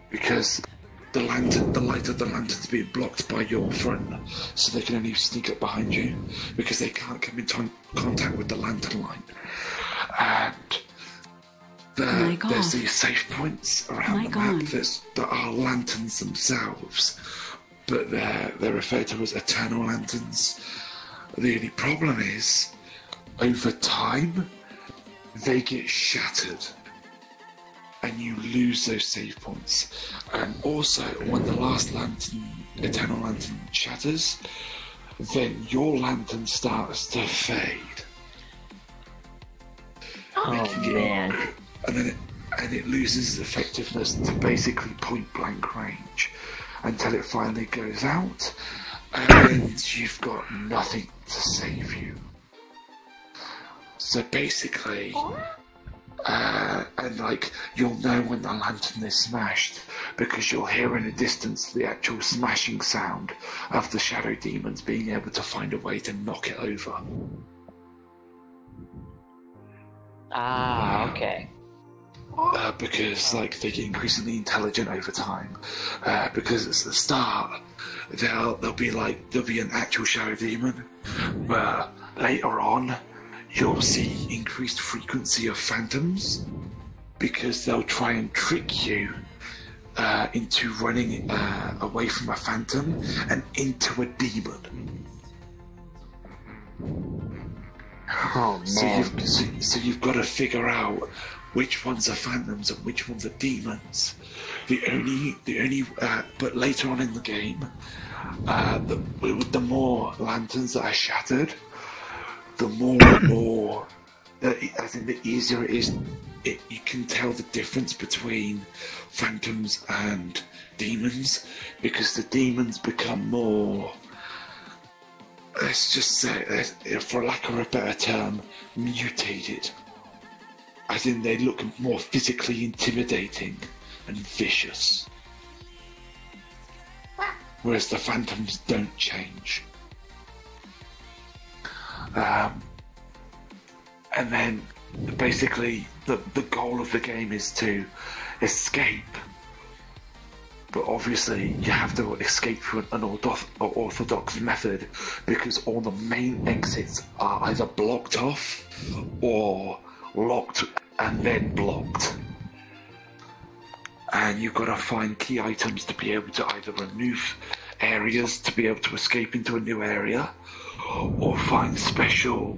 because the light of the lantern's being blocked by your front, so they can only sneak up behind you because they can't come into contact with the lantern light. And there's these safe points around the map that are lanterns themselves, but they're referred to as eternal lanterns. The only problem is, over time, they get shattered, and you lose those save points. And also, when the last eternal lantern shatters, then your lantern starts to fade. Man. And it loses its effectiveness to basically point blank range until it finally goes out, and you've got nothing to save you. So basically, and like, you'll know when the lantern is smashed because you'll hear in the distance the actual smashing sound of the shadow demons being able to find a way to knock it over. Okay. Because like they get increasingly intelligent over time. Because it's the start, there'll be an actual shadow demon, but later on you'll see increased frequency of phantoms, because they'll try and trick you into running away from a phantom and into a demon. Oh man. So you've got to figure out which ones are phantoms and which ones are demons. But later on in the game, the more lanterns that are shattered, the easier it is. You can tell the difference between phantoms and demons, because the demons become more, let's just say, for lack of a better term, mutated. As in, they look more physically intimidating and vicious. Whereas the phantoms don't change. And then, basically, the goal of the game is to escape. But obviously, you have to escape through an unorthodox method, because all the main exits are either blocked off or locked and then blocked. And you've got to find key items to be able to either remove areas to be able to escape into a new area, or find special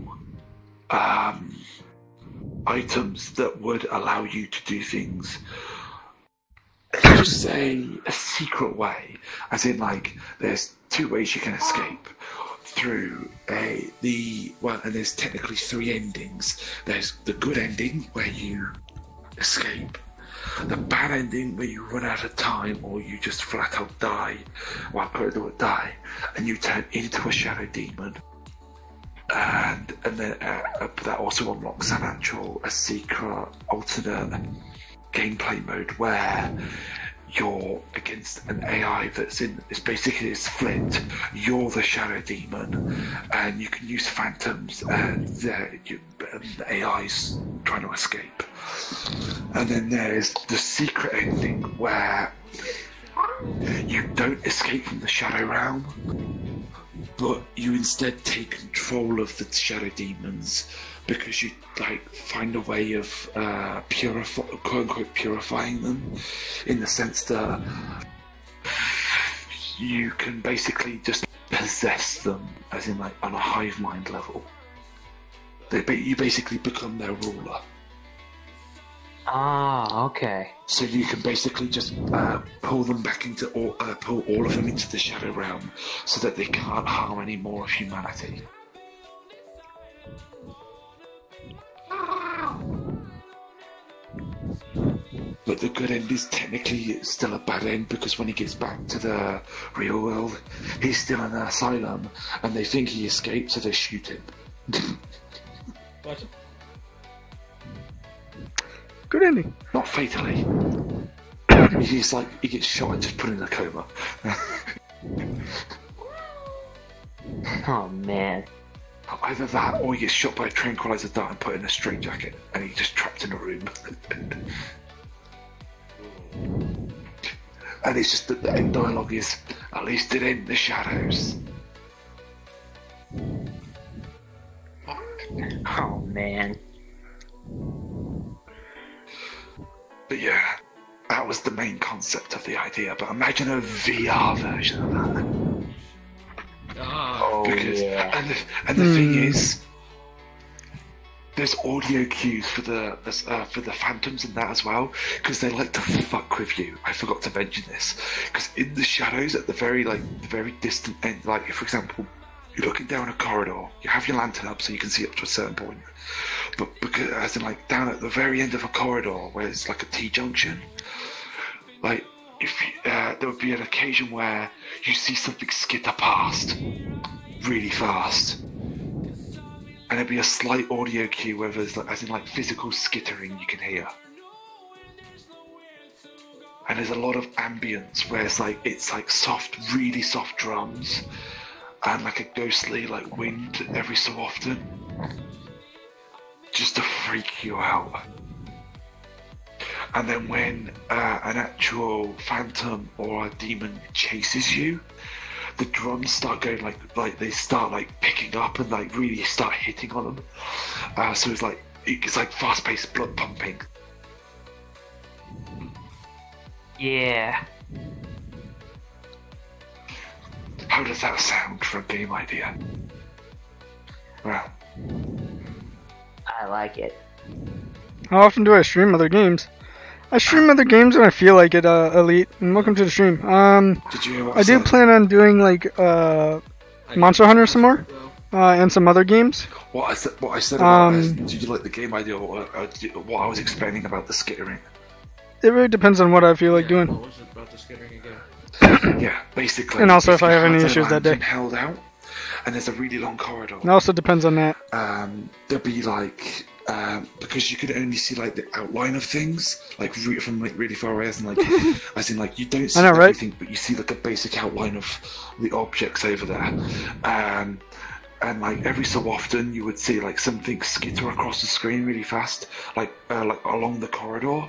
items that would allow you to do things, let's just say, a secret way. As in, like, there's two ways you can escape through and there's technically three endings. There's the good ending, where you escape; the bad ending, where you run out of time or you just flat out die, and you turn into a shadow demon. And then that also unlocks a secret alternate gameplay mode where you're against an AI it's basically flipped. You're the shadow demon, and you can use phantoms, and the AI's trying to escape. And then there's the secret ending where you don't escape from the shadow realm, but you instead take control of the shadow demons, because you find a way of quote unquote purifying them, in the sense that you can basically just possess them, as in on a hive mind level. You basically become their ruler. Ah, okay. So you can basically just pull them back pull all of them into the shadow realm, so that they can't harm any more of humanity. But the good end is technically still a bad end, because when he gets back to the real world, he's still in an asylum, and they think he escaped, so they shoot him. What? Good ending. Not fatally. He gets shot and just put in a coma. Oh man. Either that, or he gets shot by a tranquilizer dart and put in a straitjacket, and he's just trapped in a room. And it's just that the end dialogue is, "At least it ain't the shadows." Oh man. But yeah, that was the main concept of the idea. But imagine a VR version of that. Oh, Yeah. And the thing is, there's audio cues for the phantoms in that as well, because they like to fuck with you. I forgot to mention this, because in the shadows at the very distant end, like for example, you're looking down a corridor, you have your lantern up so you can see up to a certain point, but because as in down at the very end of a corridor where it's like a T-junction, there would be an occasion where you see something skitter past really fast, and there'd be a slight audio cue where there's physical skittering you can hear, and there's a lot of ambience where it's soft, really soft drums, and a ghostly wind every so often, just to freak you out. And then when an actual phantom or a demon chases you, the drums start going they start picking up and really start hitting on them. So it's fast-paced blood pumping. Yeah. How does that sound for a game idea? Well, I like it. How often do I stream other games? I stream other games when I feel like it, Elite. And welcome to the stream. did you hear what I do said? plan on doing like Monster Hunter some more, and some other games. What I said about did you like the game idea or what I was explaining about the skittering? It really depends on what I feel like doing. What was it about the skittering again? Yeah, basically. And also if I have you any the issues that day. lantern held out, and there's a really long corridor. It also depends on that. There'll be like because you could only see like the outline of things, like from like really far away, as in like you don't see I know, right? everything, but you see like a basic outline of the objects over there. And like every so often, you would see like something skitter across the screen really fast, like along the corridor,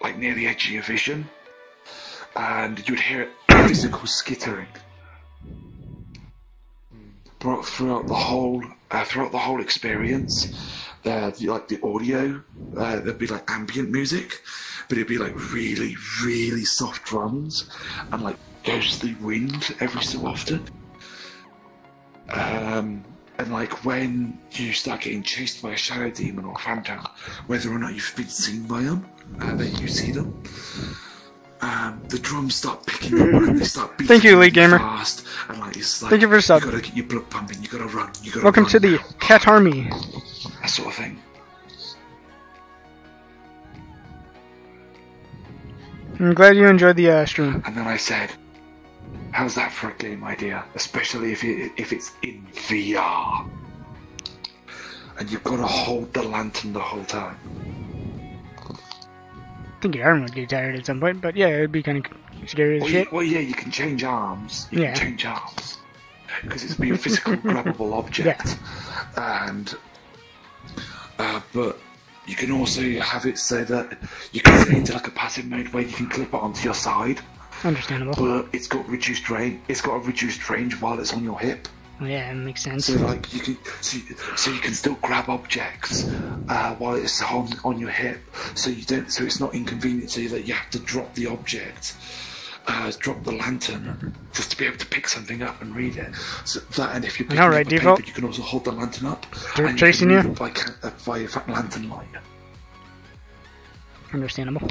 like near the edge of your vision, and you'd hear physical skittering throughout the whole experience. Like the audio, there'd be like ambient music, but it'd be like really, really soft drums and like ghostly wind every so often. And like when you start getting chased by a shadow demon or phantom, whether or not you've been seen by them, then you see them. The drums start picking up and they start beating. Thank you, Elite Gamer. Fast, and like it's like Thank you for the sub. You gotta get your blood pumping. You gotta run. You gotta Welcome run to the now. Cat Army. That sort of thing. I'm glad you enjoyed the stream. And then I said, "How's that for a game idea? Especially if it's in VR, and you've got to hold the lantern the whole time." I think your arm would get tired at some point, but yeah, it'd be kind of scary as shit. Well, yeah, you can change arms. You Yeah. can change arms because it's be a physical, grabbable object, and but you can also have it so that you can set it into like a passive mode where you can clip it onto your side. Understandable. But it's got reduced range. It's got a reduced range while it's on your hip. Yeah, it makes sense. So like you can, so you can still grab objects while it's on your hip. So you don't. So it's not inconvenient. So that you have to drop the object, drop the lantern, just to be able to pick something up and read it. So that, and if you're picking know, up right, a default? paper, you can also hold the lantern up. They're and chasing you you? can move it by lantern light. Understandable.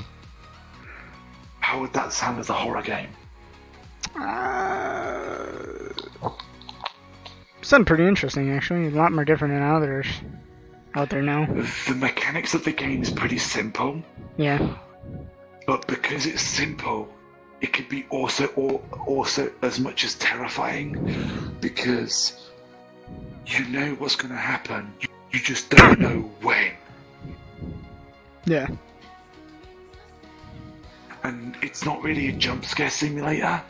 How would that sound as a horror game? Sound pretty interesting, actually. A lot more different than others out there now. The mechanics of the game is pretty simple. Yeah. But because it's simple, it could be also as much as terrifying, because you know what's going to happen. You just don't know when. Yeah. And it's not really a jump scare simulator,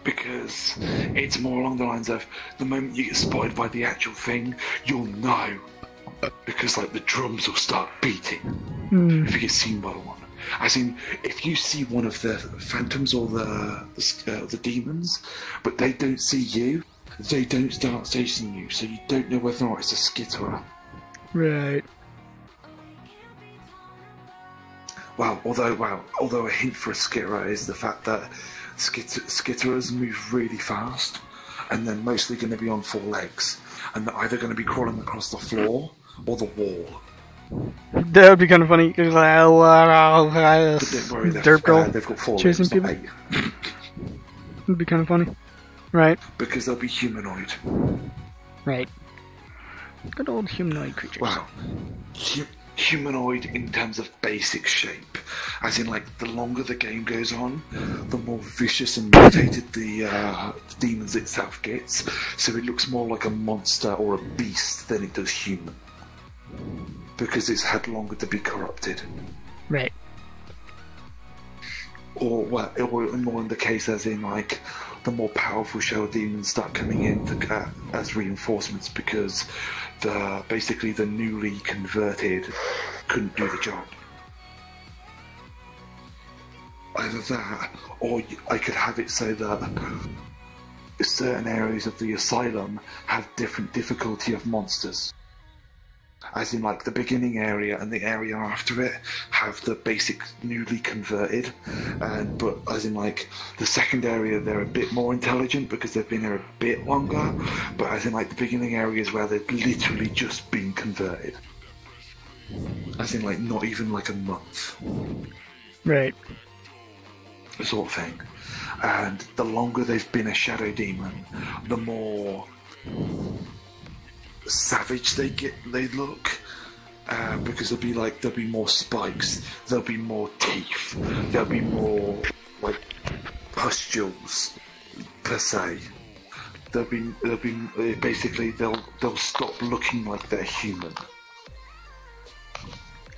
because it's more along the lines of the moment you get spotted by the actual thing, you'll know, because like the drums will start beating if you get seen by one. As in, if you see one of the phantoms or the demons, but they don't see you, they don't start chasing you, so you don't know whether or not it's a skitterer. Right. Although a hint for a skitterer is the fact that skitterers move really fast, and they're mostly going to be on four legs, and they're either going to be crawling across the floor or the wall. That would be kind of funny. Because But don't worry, Derp girl they've got four chasing legs, not people. 8. It'd be kind of funny. Right. Because they'll be humanoid. Right. Good old humanoid creatures. Well, humanoid in terms of basic shape, as in like the longer the game goes on, the more vicious and mutated the demons itself gets, so it looks more like a monster or a beast than it does human, because it's had longer to be corrupted. Right. Or more in the case as in like the more powerful shell demons start coming in as reinforcements, because basically the newly converted couldn't do the job. Either that, or I could have it so that certain areas of the asylum have different difficulty of monsters. As in, like, the beginning area and the area after it have the basic newly converted, but as in, like, the second area, they're a bit more intelligent because they've been here a bit longer, but as in, like, the beginning areas where they've literally just been converted. As in, like, not even, like, a month. Right. Sort of thing. And the longer they've been a shadow demon, the more savage they look, because there'll be more spikes, there'll be more teeth, there'll be more like pustules per se. They'll be basically they'll stop looking like they're human.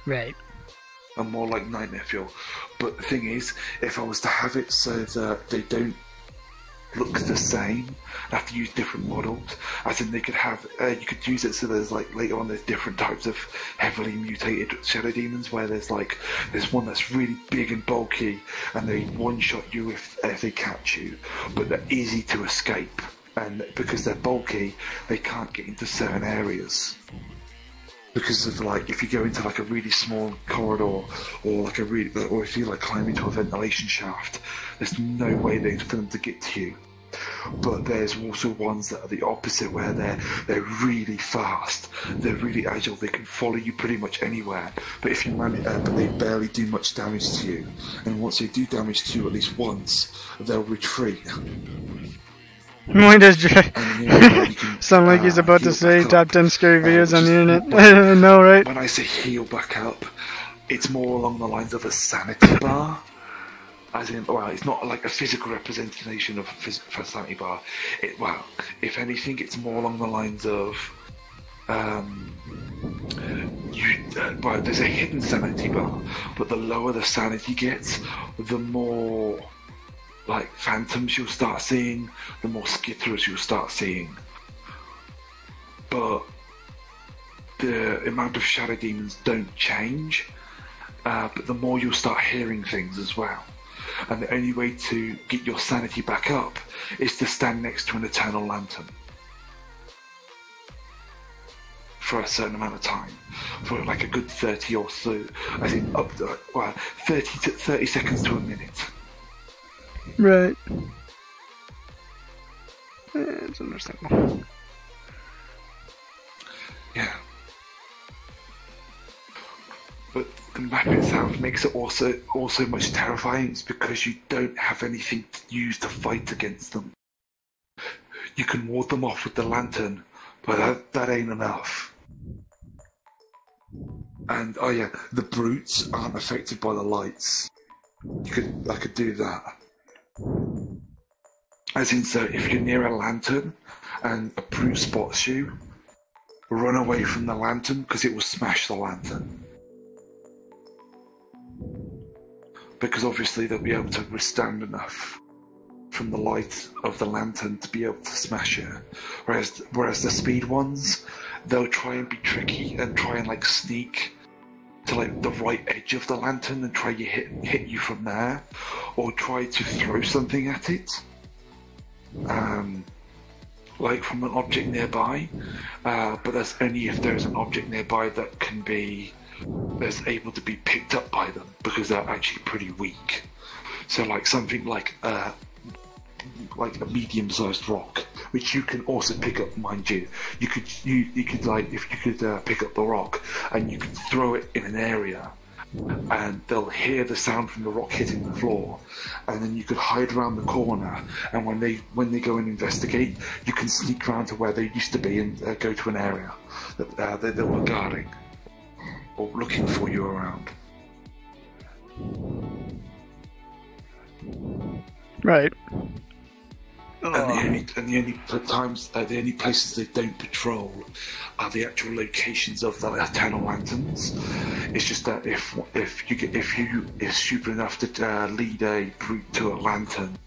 Right. And more like nightmare fuel. But the thing is, if I was to have it so that they don't look the same, I have to use different models. As in, they could have, you could use it so there's like later on there's different types of heavily mutated shadow demons where there's one that's really big and bulky and they one-shot you if they catch you, but they're easy to escape, and because they're bulky, they can't get into certain areas. Because of like, if you go into like a really small corridor, or if you like climb into a ventilation shaft, there's no way for them to get to you. But there's also ones that are the opposite, where they're really fast, they're really agile, they can follow you pretty much anywhere. But if you but they barely do much damage to you, and once they do damage to you at least once, they'll retreat. Why does Can, sound like he's about to say top 10 scary videos on the internet? No, right? When I say heal back up, it's more along the lines of a sanity bar. As in, well, it's not like a physical representation of a sanity bar. If anything, it's more along the lines of there's a hidden sanity bar, but the lower the sanity gets, the more like phantoms you'll start seeing, the more skitterers you'll start seeing. But the amount of shadow demons don't change, but the more you'll start hearing things as well. And the only way to get your sanity back up is to stand next to an eternal lantern for a certain amount of time, for like a good 30 or so, I think up to 30 seconds to a minute. Right. It's understandable. Yeah. But the map itself makes it also much terrifying. It's because you don't have anything to use to fight against them. You can ward them off with the lantern, but that ain't enough. And oh yeah, the brutes aren't affected by the lights. I could do that. As in, so if you're near a lantern and a brute spots you, run away from the lantern because it will smash the lantern. Because obviously they'll be able to withstand enough from the light of the lantern to be able to smash it. Whereas the speed ones, they'll try and be tricky and try and like sneak to like the right edge of the lantern and try to hit you from there, or try to throw something at it, like from an object nearby. But that's only if there's an object nearby that's able to be picked up by them, because they're actually pretty weak. So like something like a medium-sized rock, which you can also pick up, mind you. You could like, if you could pick up the rock and you could throw it in an area, and they'll hear the sound from the rock hitting the floor, and then you could hide around the corner, and when they go and investigate, you can sneak around to where they used to be and go to an area that they were guarding or looking for you around. Right. And the only places they don't patrol are the actual locations of the eternal lanterns. It's just that if you are stupid enough to lead a brute to a lantern,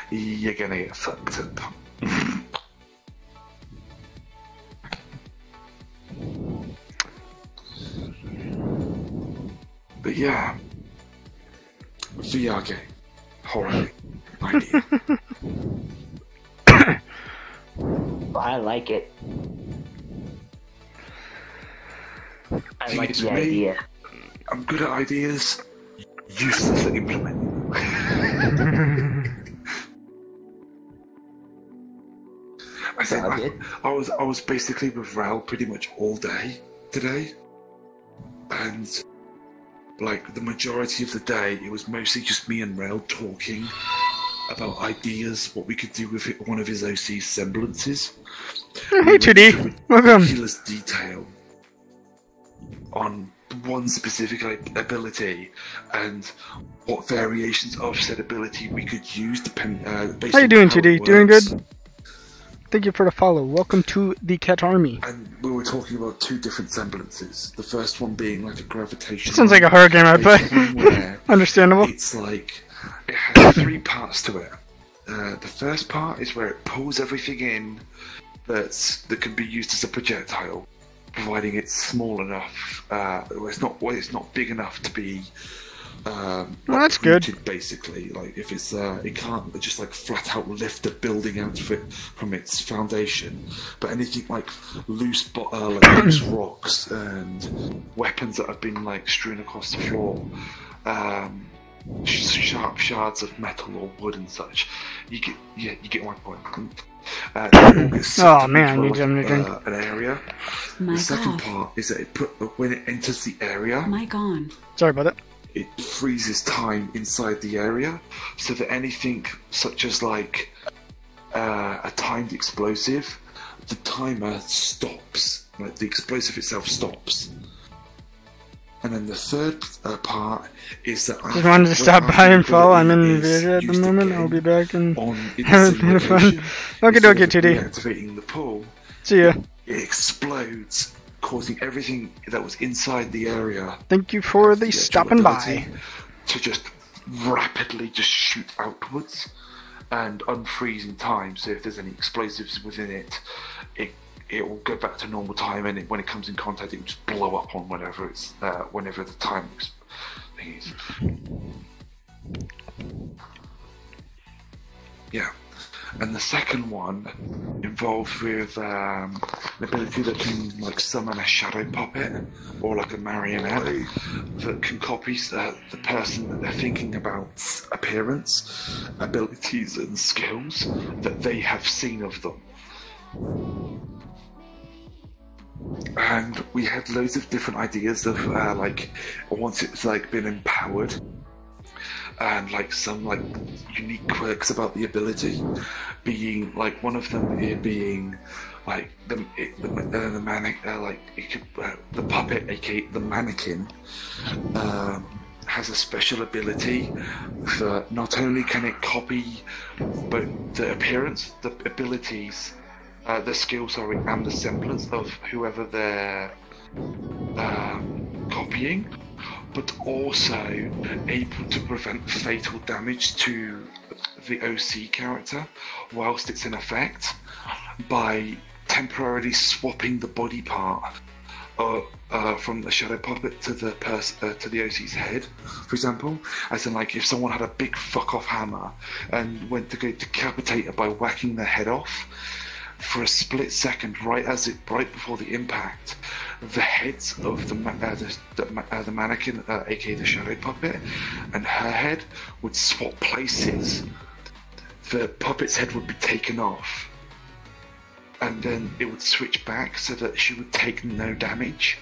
you're gonna get fucked up. But yeah, VR game, horror. Idea. I like it. I like to the me, idea. I'm good at ideas, useless at implementing them. I think I was basically with Ral pretty much all day today, and like the majority of the day, it was mostly just me and Ral talking about ideas, what we could do with one of his OC semblances. Hey, 2D, welcome. Ridiculous detail on one specific ability and what variations of said ability we could use based How you on doing, how 2D? it Doing works. good? Thank you for the follow. Welcome to the Cat Army. And we were talking about two different semblances. The first one being like a gravitation. Sounds like a horror game I'd play. where Understandable. it's like it has three parts to it. The first part is where it pulls everything in that can be used as a projectile, providing it's small enough. It's not big enough to be. That's good. Basically, like if it's it can't just like flat out lift a building out of it from its foundation, but anything like loose rocks and weapons that have been like strewn across the floor, sharp shards of metal or wood and such. You get my point. Oh man, you gave me a drink. An area. The second part is that when it enters the area. Mic on. Sorry about it. It freezes time inside the area, so that anything such as like a timed explosive, the timer stops, like the explosive itself stops. And then the third part is that Just wanted to stop by and fall. I'm in Vietnam at the moment. I'll be back and have a bit of fun. Okay, 2D. Activating the pool. See ya. It explodes, causing everything that was inside the area. Thank you for the stopping by. To just rapidly just shoot outwards and unfreeze in time. So if there's any explosives within it, it will go back to normal time, and when it comes in contact, it will just blow up on whenever the time thing is. Yeah. And the second one involved with an ability that can like summon a shadow puppet or like a marionette that can copy the person that they're thinking about's appearance, abilities and skills that they have seen of them. And we had loads of different ideas of like once it's like been empowered, and like some like unique quirks about the ability, being like one of them being like the puppet, aka the mannequin, has a special ability that not only can it copy but the appearance, the abilities, the skill, and the semblance of whoever they're copying, but also able to prevent fatal damage to the OC character whilst it's in effect by temporarily swapping the body part from the shadow puppet to the OC's head, for example. As in, like, if someone had a big fuck off hammer and went to go decapitate it by whacking their head off, for a split second, right before the impact, the heads of the mannequin, aka the shadow puppet, and her head would swap places. The puppet's head would be taken off, and then it would switch back so that she would take no damage,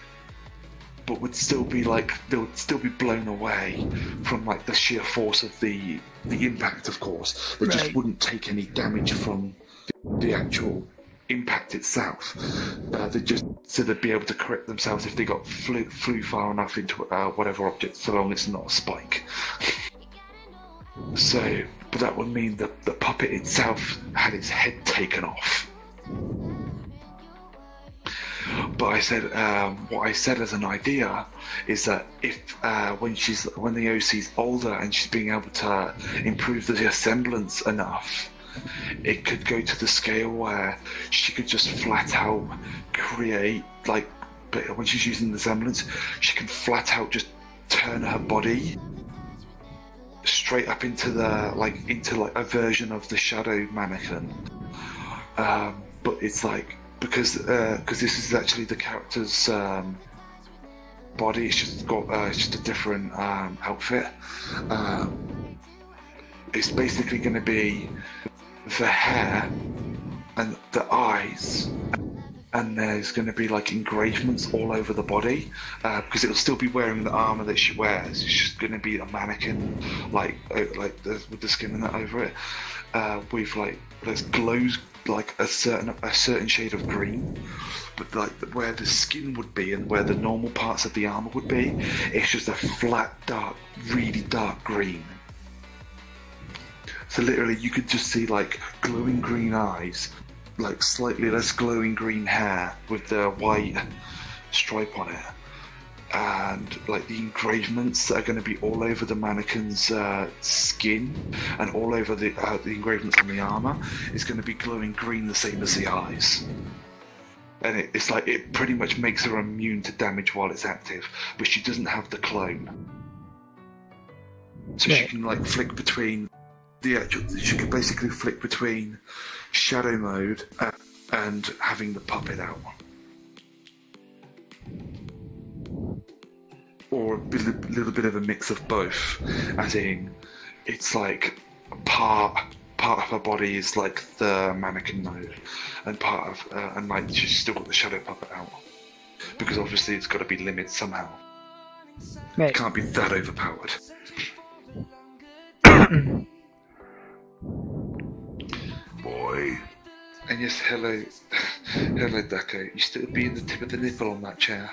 but would still be like, they would still be blown away from like the sheer force of the impact. Of course, they just wouldn't take any damage from the actual impact itself. They just so they'd be able to correct themselves if they got flew far enough into whatever object, so long as it's not a spike. So, but that would mean that the puppet itself had its head taken off. But I said, what I said as an idea is that if when the OC's older and she's being able to improve the semblance enough, it could go to the scale where she could just flat out create, like, but when she's using the semblance, she can flat out just turn her body straight up into a version of the shadow mannequin. But it's like, because this is actually the character's body. It's just got it's just a different outfit. It's basically going to be the hair and the eyes, and there's going to be like engravements all over the body because it'll still be wearing the armor that she wears. It's just going to be a mannequin with the skin and that over it, with like there's glows like a certain shade of green, but like where the skin would be and where the normal parts of the armor would be, it's just a flat, dark, really dark green. So literally you could just see like glowing green eyes, like slightly less glowing green hair with the white stripe on it, and like the engravements that are going to be all over the mannequin's skin and all over the engravements on the armor is going to be glowing green, the same as the eyes. And it's like it pretty much makes her immune to damage while it's active, but she doesn't have the clone, so she can like flick between she can basically flick between shadow mode and having the puppet out, or a little bit of a mix of both, as in it's like part of her body is like the mannequin mode, and part of and like she's still got the shadow puppet out, because obviously it's got to be limited somehow. It can't be that overpowered. Boy. And yes, hello Dako. You still being the tip of the nipple on that chair.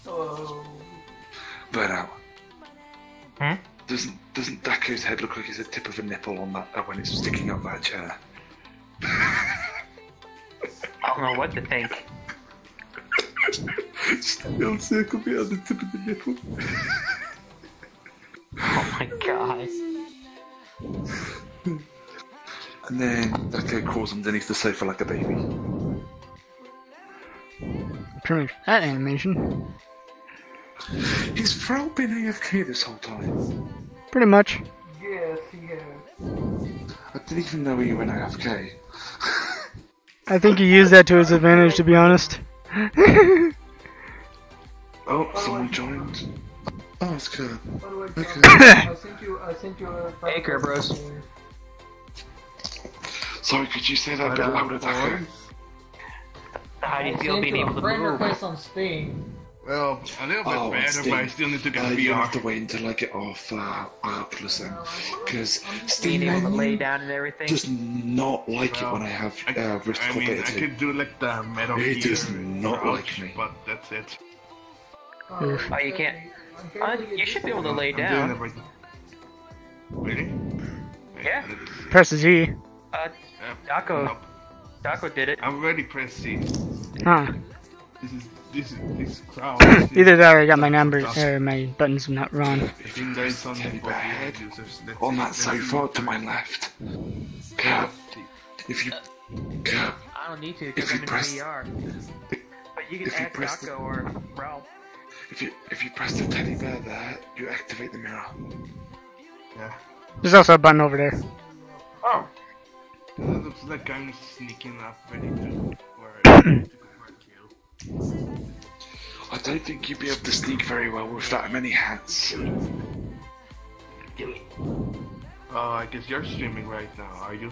Hello. Burn out. Huh? Doesn't Dako's head look like it's the tip of a nipple on that when it's sticking up that chair? I don't know what to think. Just a little circle bit on the tip of the nipple. Oh my god. And then Dako crawls underneath the sofa like a baby. Pretty much that animation. Has Frau been AFK this whole time? Pretty much. Yes, he has. I didn't even know he went AFK. I think he used that to his advantage, to be honest. Oh, someone joined. Oh, it's Kurt. By the way, Okay. I sent you a. Hey, Kerberos. Sorry, could you say that a bit louder, Dako? How do you feel being able to friend move? request on Steam. Well, a little bit better, but I still need to get You VR. have to wait until I get off Oculus then, because Steam Being able to lay menu down and everything? does not like it Well, when I have I Rift mean, Beta I 2. could do like the Metal It Gear does not crouch, like me. but that's it. Oh, you can't. You should be able to lay I'm doing down. everything. Really? Yeah. Press Z. Dako did it. I've already pressed C. Huh. This crowd. Either that or I got my numbers, or my buttons not wrong. I think there is something Teddy for bear VR head users. on that sofa to my left. Cap, if you Cap, I don't need to If because you I'm in press- VR. But you can if you ask press Dako or Ralph. if you press the teddy bear there, you activate the mirror. Yeah. There's also a button over there. Oh. It looks like I'm sneaking up ready to for a kill. I don't think you'd be able to sneak very well with that many hats. Oh, I guess you're streaming right now, are you?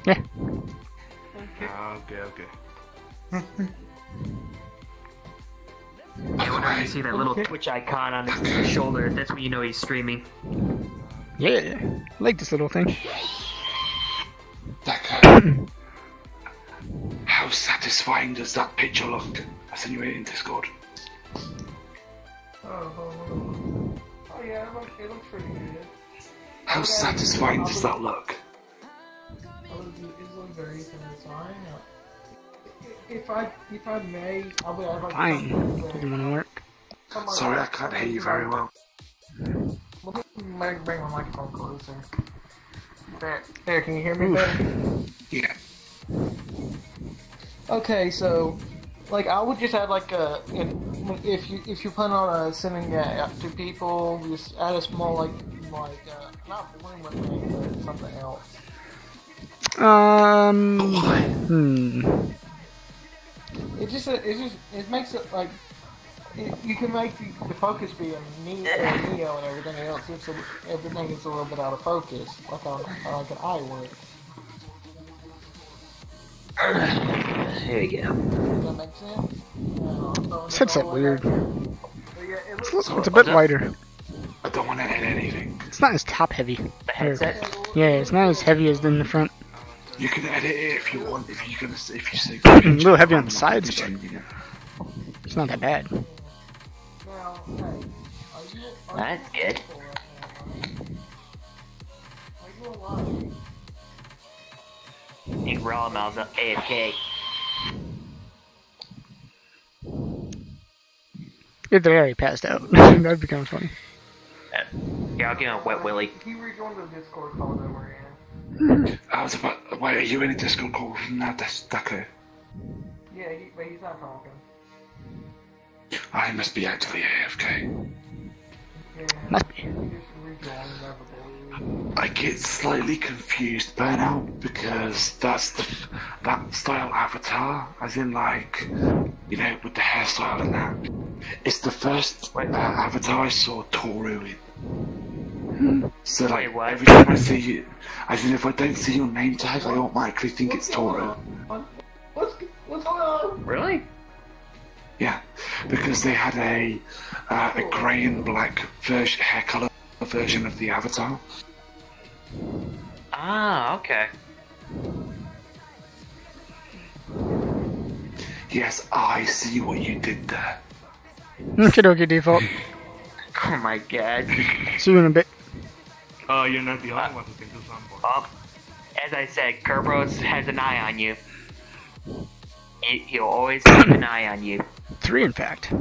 Yeah. Okay. Yeah, whenever you see that little Twitch icon on his shoulder, that's when you know he's streaming. Yeah. I like this little thing. Dako, how satisfying does that picture look? I sent you it in Discord. Oh yeah, it looks pretty good. How satisfying does that look? It looks very satisfying. If I may, I'd like Fine. Doesn't want to work. Sorry, I can't hear you very well. Let me bring my microphone closer. There, can you hear me better? Yeah. Okay, so, like, I would just add, like, if you plan on sending it out to people, just add a small, not rumor thing, but something else. it makes it like you can make the focus be a Neo and everything else. Everything is a little bit out of focus, like an eye would. Here you go. Does that make sense? This headset weird. Yeah, It's a bit lighter. I don't want to edit anything. It's not as top heavy. The headset. Yeah, it's not as heavy as in the front. You can edit it if you want. If you say A little heavy on the sides, but it's not that bad. That's good. I think Raw up AFK. If they already passed out, that'd be kind of funny. Yeah, I'll get on Wet Willy. He rejoined the Discord call that we're in. I was about. Wait, are you in a Discord call from now, Deco? Yeah, but he's not talking. I must be actually AFK. Yeah, Must be. he just rejoined everybody. I get slightly confused by now because that style avatar, as in like, you know, with the hairstyle and that. It's the first avatar I saw Toru in. So like every time I see you, as in if I don't see your name tag, I automatically think it's Toru. What's going on? Really? Yeah, because they had a grey and black hair color version of the avatar. Ah, okay. Yes, I see what you did there. Okay, okay, default. Oh my god. See you in a bit. Oh, you're not the only one who can do soundboard. As I said, Kerberos has an eye on you. He'll always keep an eye on you. 3, in fact.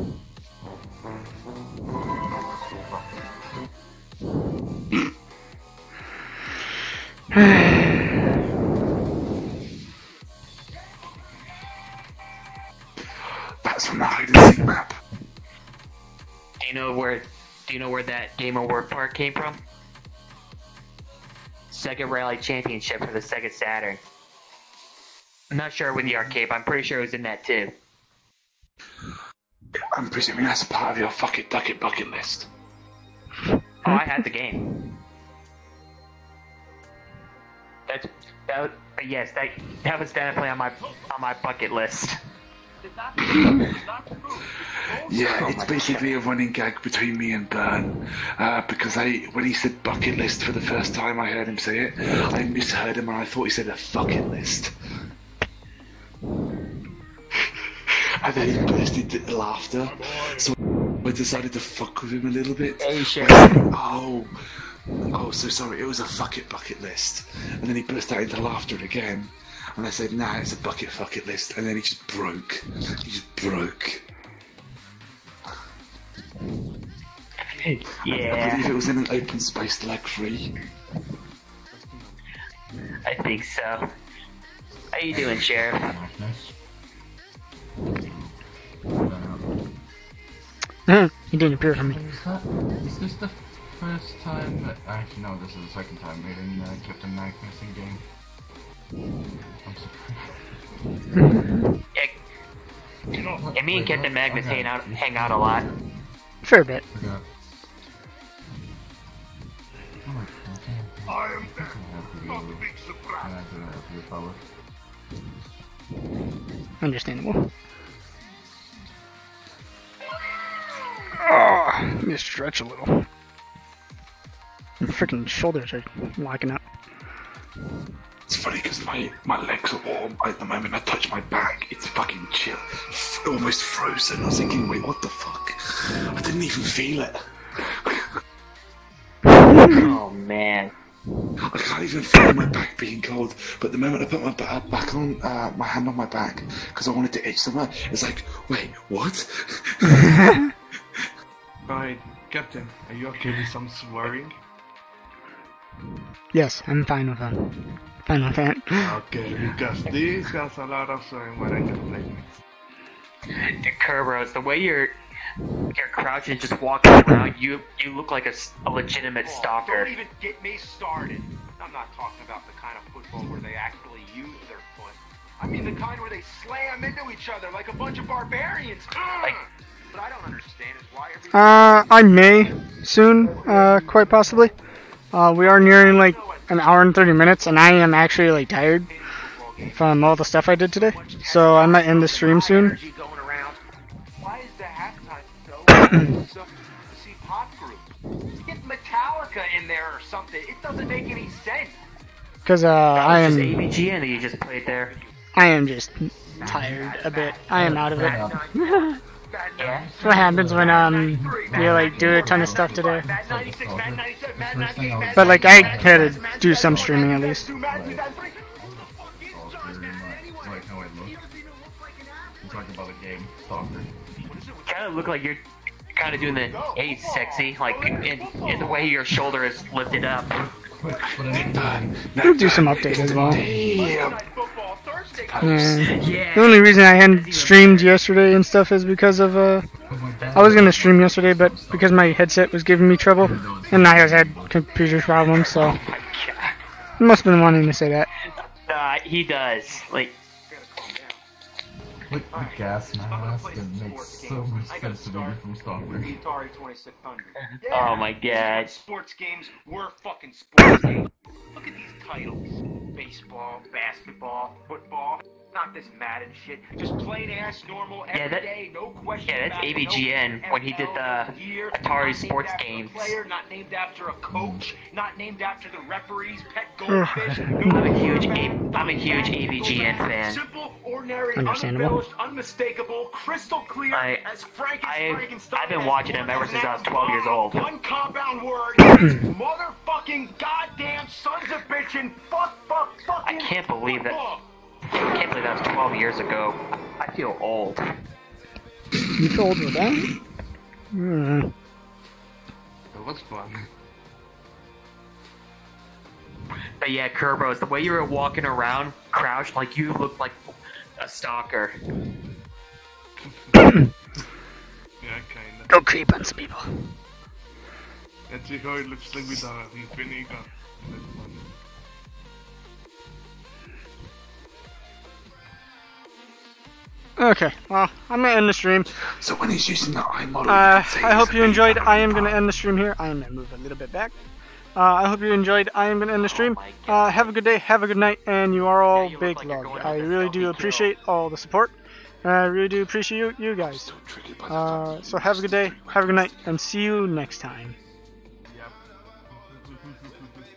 That's from the hide and seek map. Do you know where that Game Award part came from? Sega Rally Championship for the Sega Saturn. I'm not sure with the arcade, but I'm pretty sure it was in that too. I'm presuming that's a part of your fuck it, duck it bucket list. Oh, I had the game. But yes, that was definitely on my bucket list. Yeah, it's basically a running gag between me and Bern, because when he said bucket list for the first time I heard him say it, I misheard him and I thought he said a fucking list. And then he burst into laughter, so I decided to fuck with him a little bit. Hey, sure. Oh, so sorry, it was a fuck it bucket list. And then he burst out into laughter again. And I said, nah, it's a bucket list. And then he just broke. He just broke. Yeah. I believe it was in an open space leg free. I think so. How you doing, Sheriff? He didn't appear for me. Is this the first time that... Actually, no, this is the second time meeting Captain Magnus in game. I'm sorry. Yeah, me and Captain Magnus hang out a lot. Fair bit. I am back. Not a big surprise. Understandable. Oh, let me stretch a little. My freaking shoulders are locking up. It's funny because my legs are warm. At the moment I touch my back, it's fucking chill. Almost frozen. I was thinking, wait, what the fuck? I didn't even feel it. Oh man. I can't even feel my back being cold, but the moment I put my back on, my hand on my back, because I wanted to itch somewhere, it's like, wait, what? Alright, Captain, are you okay with some swearing? Yes, I'm fine with that. Fine with that. Okay, because this has a lot of swearing when I can play with. The Kerberos, the way you're crouching and just walking around, you look like a legitimate stalker. Don't even get me started. I'm not talking about the kind of football where they actually use their foot. I mean the kind where they slam into each other like a bunch of barbarians. Like, what I don't understand is why I may soon, quite possibly. We are nearing like an hour and 30 minutes, and I am actually like tired from all the stuff I did today. So I might end the stream soon. Why is the halftime so see pop group? Get Metallica in there or something. It doesn't make any sense. Because I am. Just ABGN that you just played there. I am just tired a bit. I am out of it. That's what happens when you like do a ton of stuff today. But like I had to do some streaming at least. Like how I look. I'm talking about the game, Stalker. Kind of look like you're kind of doing the hey sexy, like in the way your shoulder is lifted up. We'll do some updates as well. Yeah. The only reason I hadn't streamed yesterday and stuff is because of I was gonna stream yesterday, but because my headset was giving me trouble, and I had computer problems, so I must have been wanting to say that. He does. Like. Like the gas mask, it makes so much sense to me from Stalker. Atari 2600. Oh my god. Sports games were fucking sports games. Look at these titles. Baseball, basketball, football. Not this Madden shit. Just plain ass normal every day, no question. Yeah, that's ABGN when he did the Atari sports games. Player, not named after a coach, not named after the referee's pet goldfish. I'm a huge ABGN fan. Simple, ordinary, unembellished, unmistakable, crystal clear, as frank as Frankenstein. I've been watching him ever since I was 12 years old. One compound word, motherfucking goddamn sons of bitchin' fuck. I can't believe that. I can't believe that was 12 years ago. I feel old. You feel old with that? That was fun. But yeah, Kerbos, the way you were walking around, crouched, like you looked like a stalker. Yeah, kinda. Go creep on some people. And see how it looks like with the Infinity gun. Okay, well, I'm gonna end the stream. So when he's using that eye model, I hope you enjoyed. I am gonna end the stream here. I am gonna move a little bit back. I hope you enjoyed. I am gonna end the stream. Have a good day, have a good night, and you are all big loved. I really do appreciate all the support. I really do appreciate you guys. So have a good day, have a good night, and see you next time.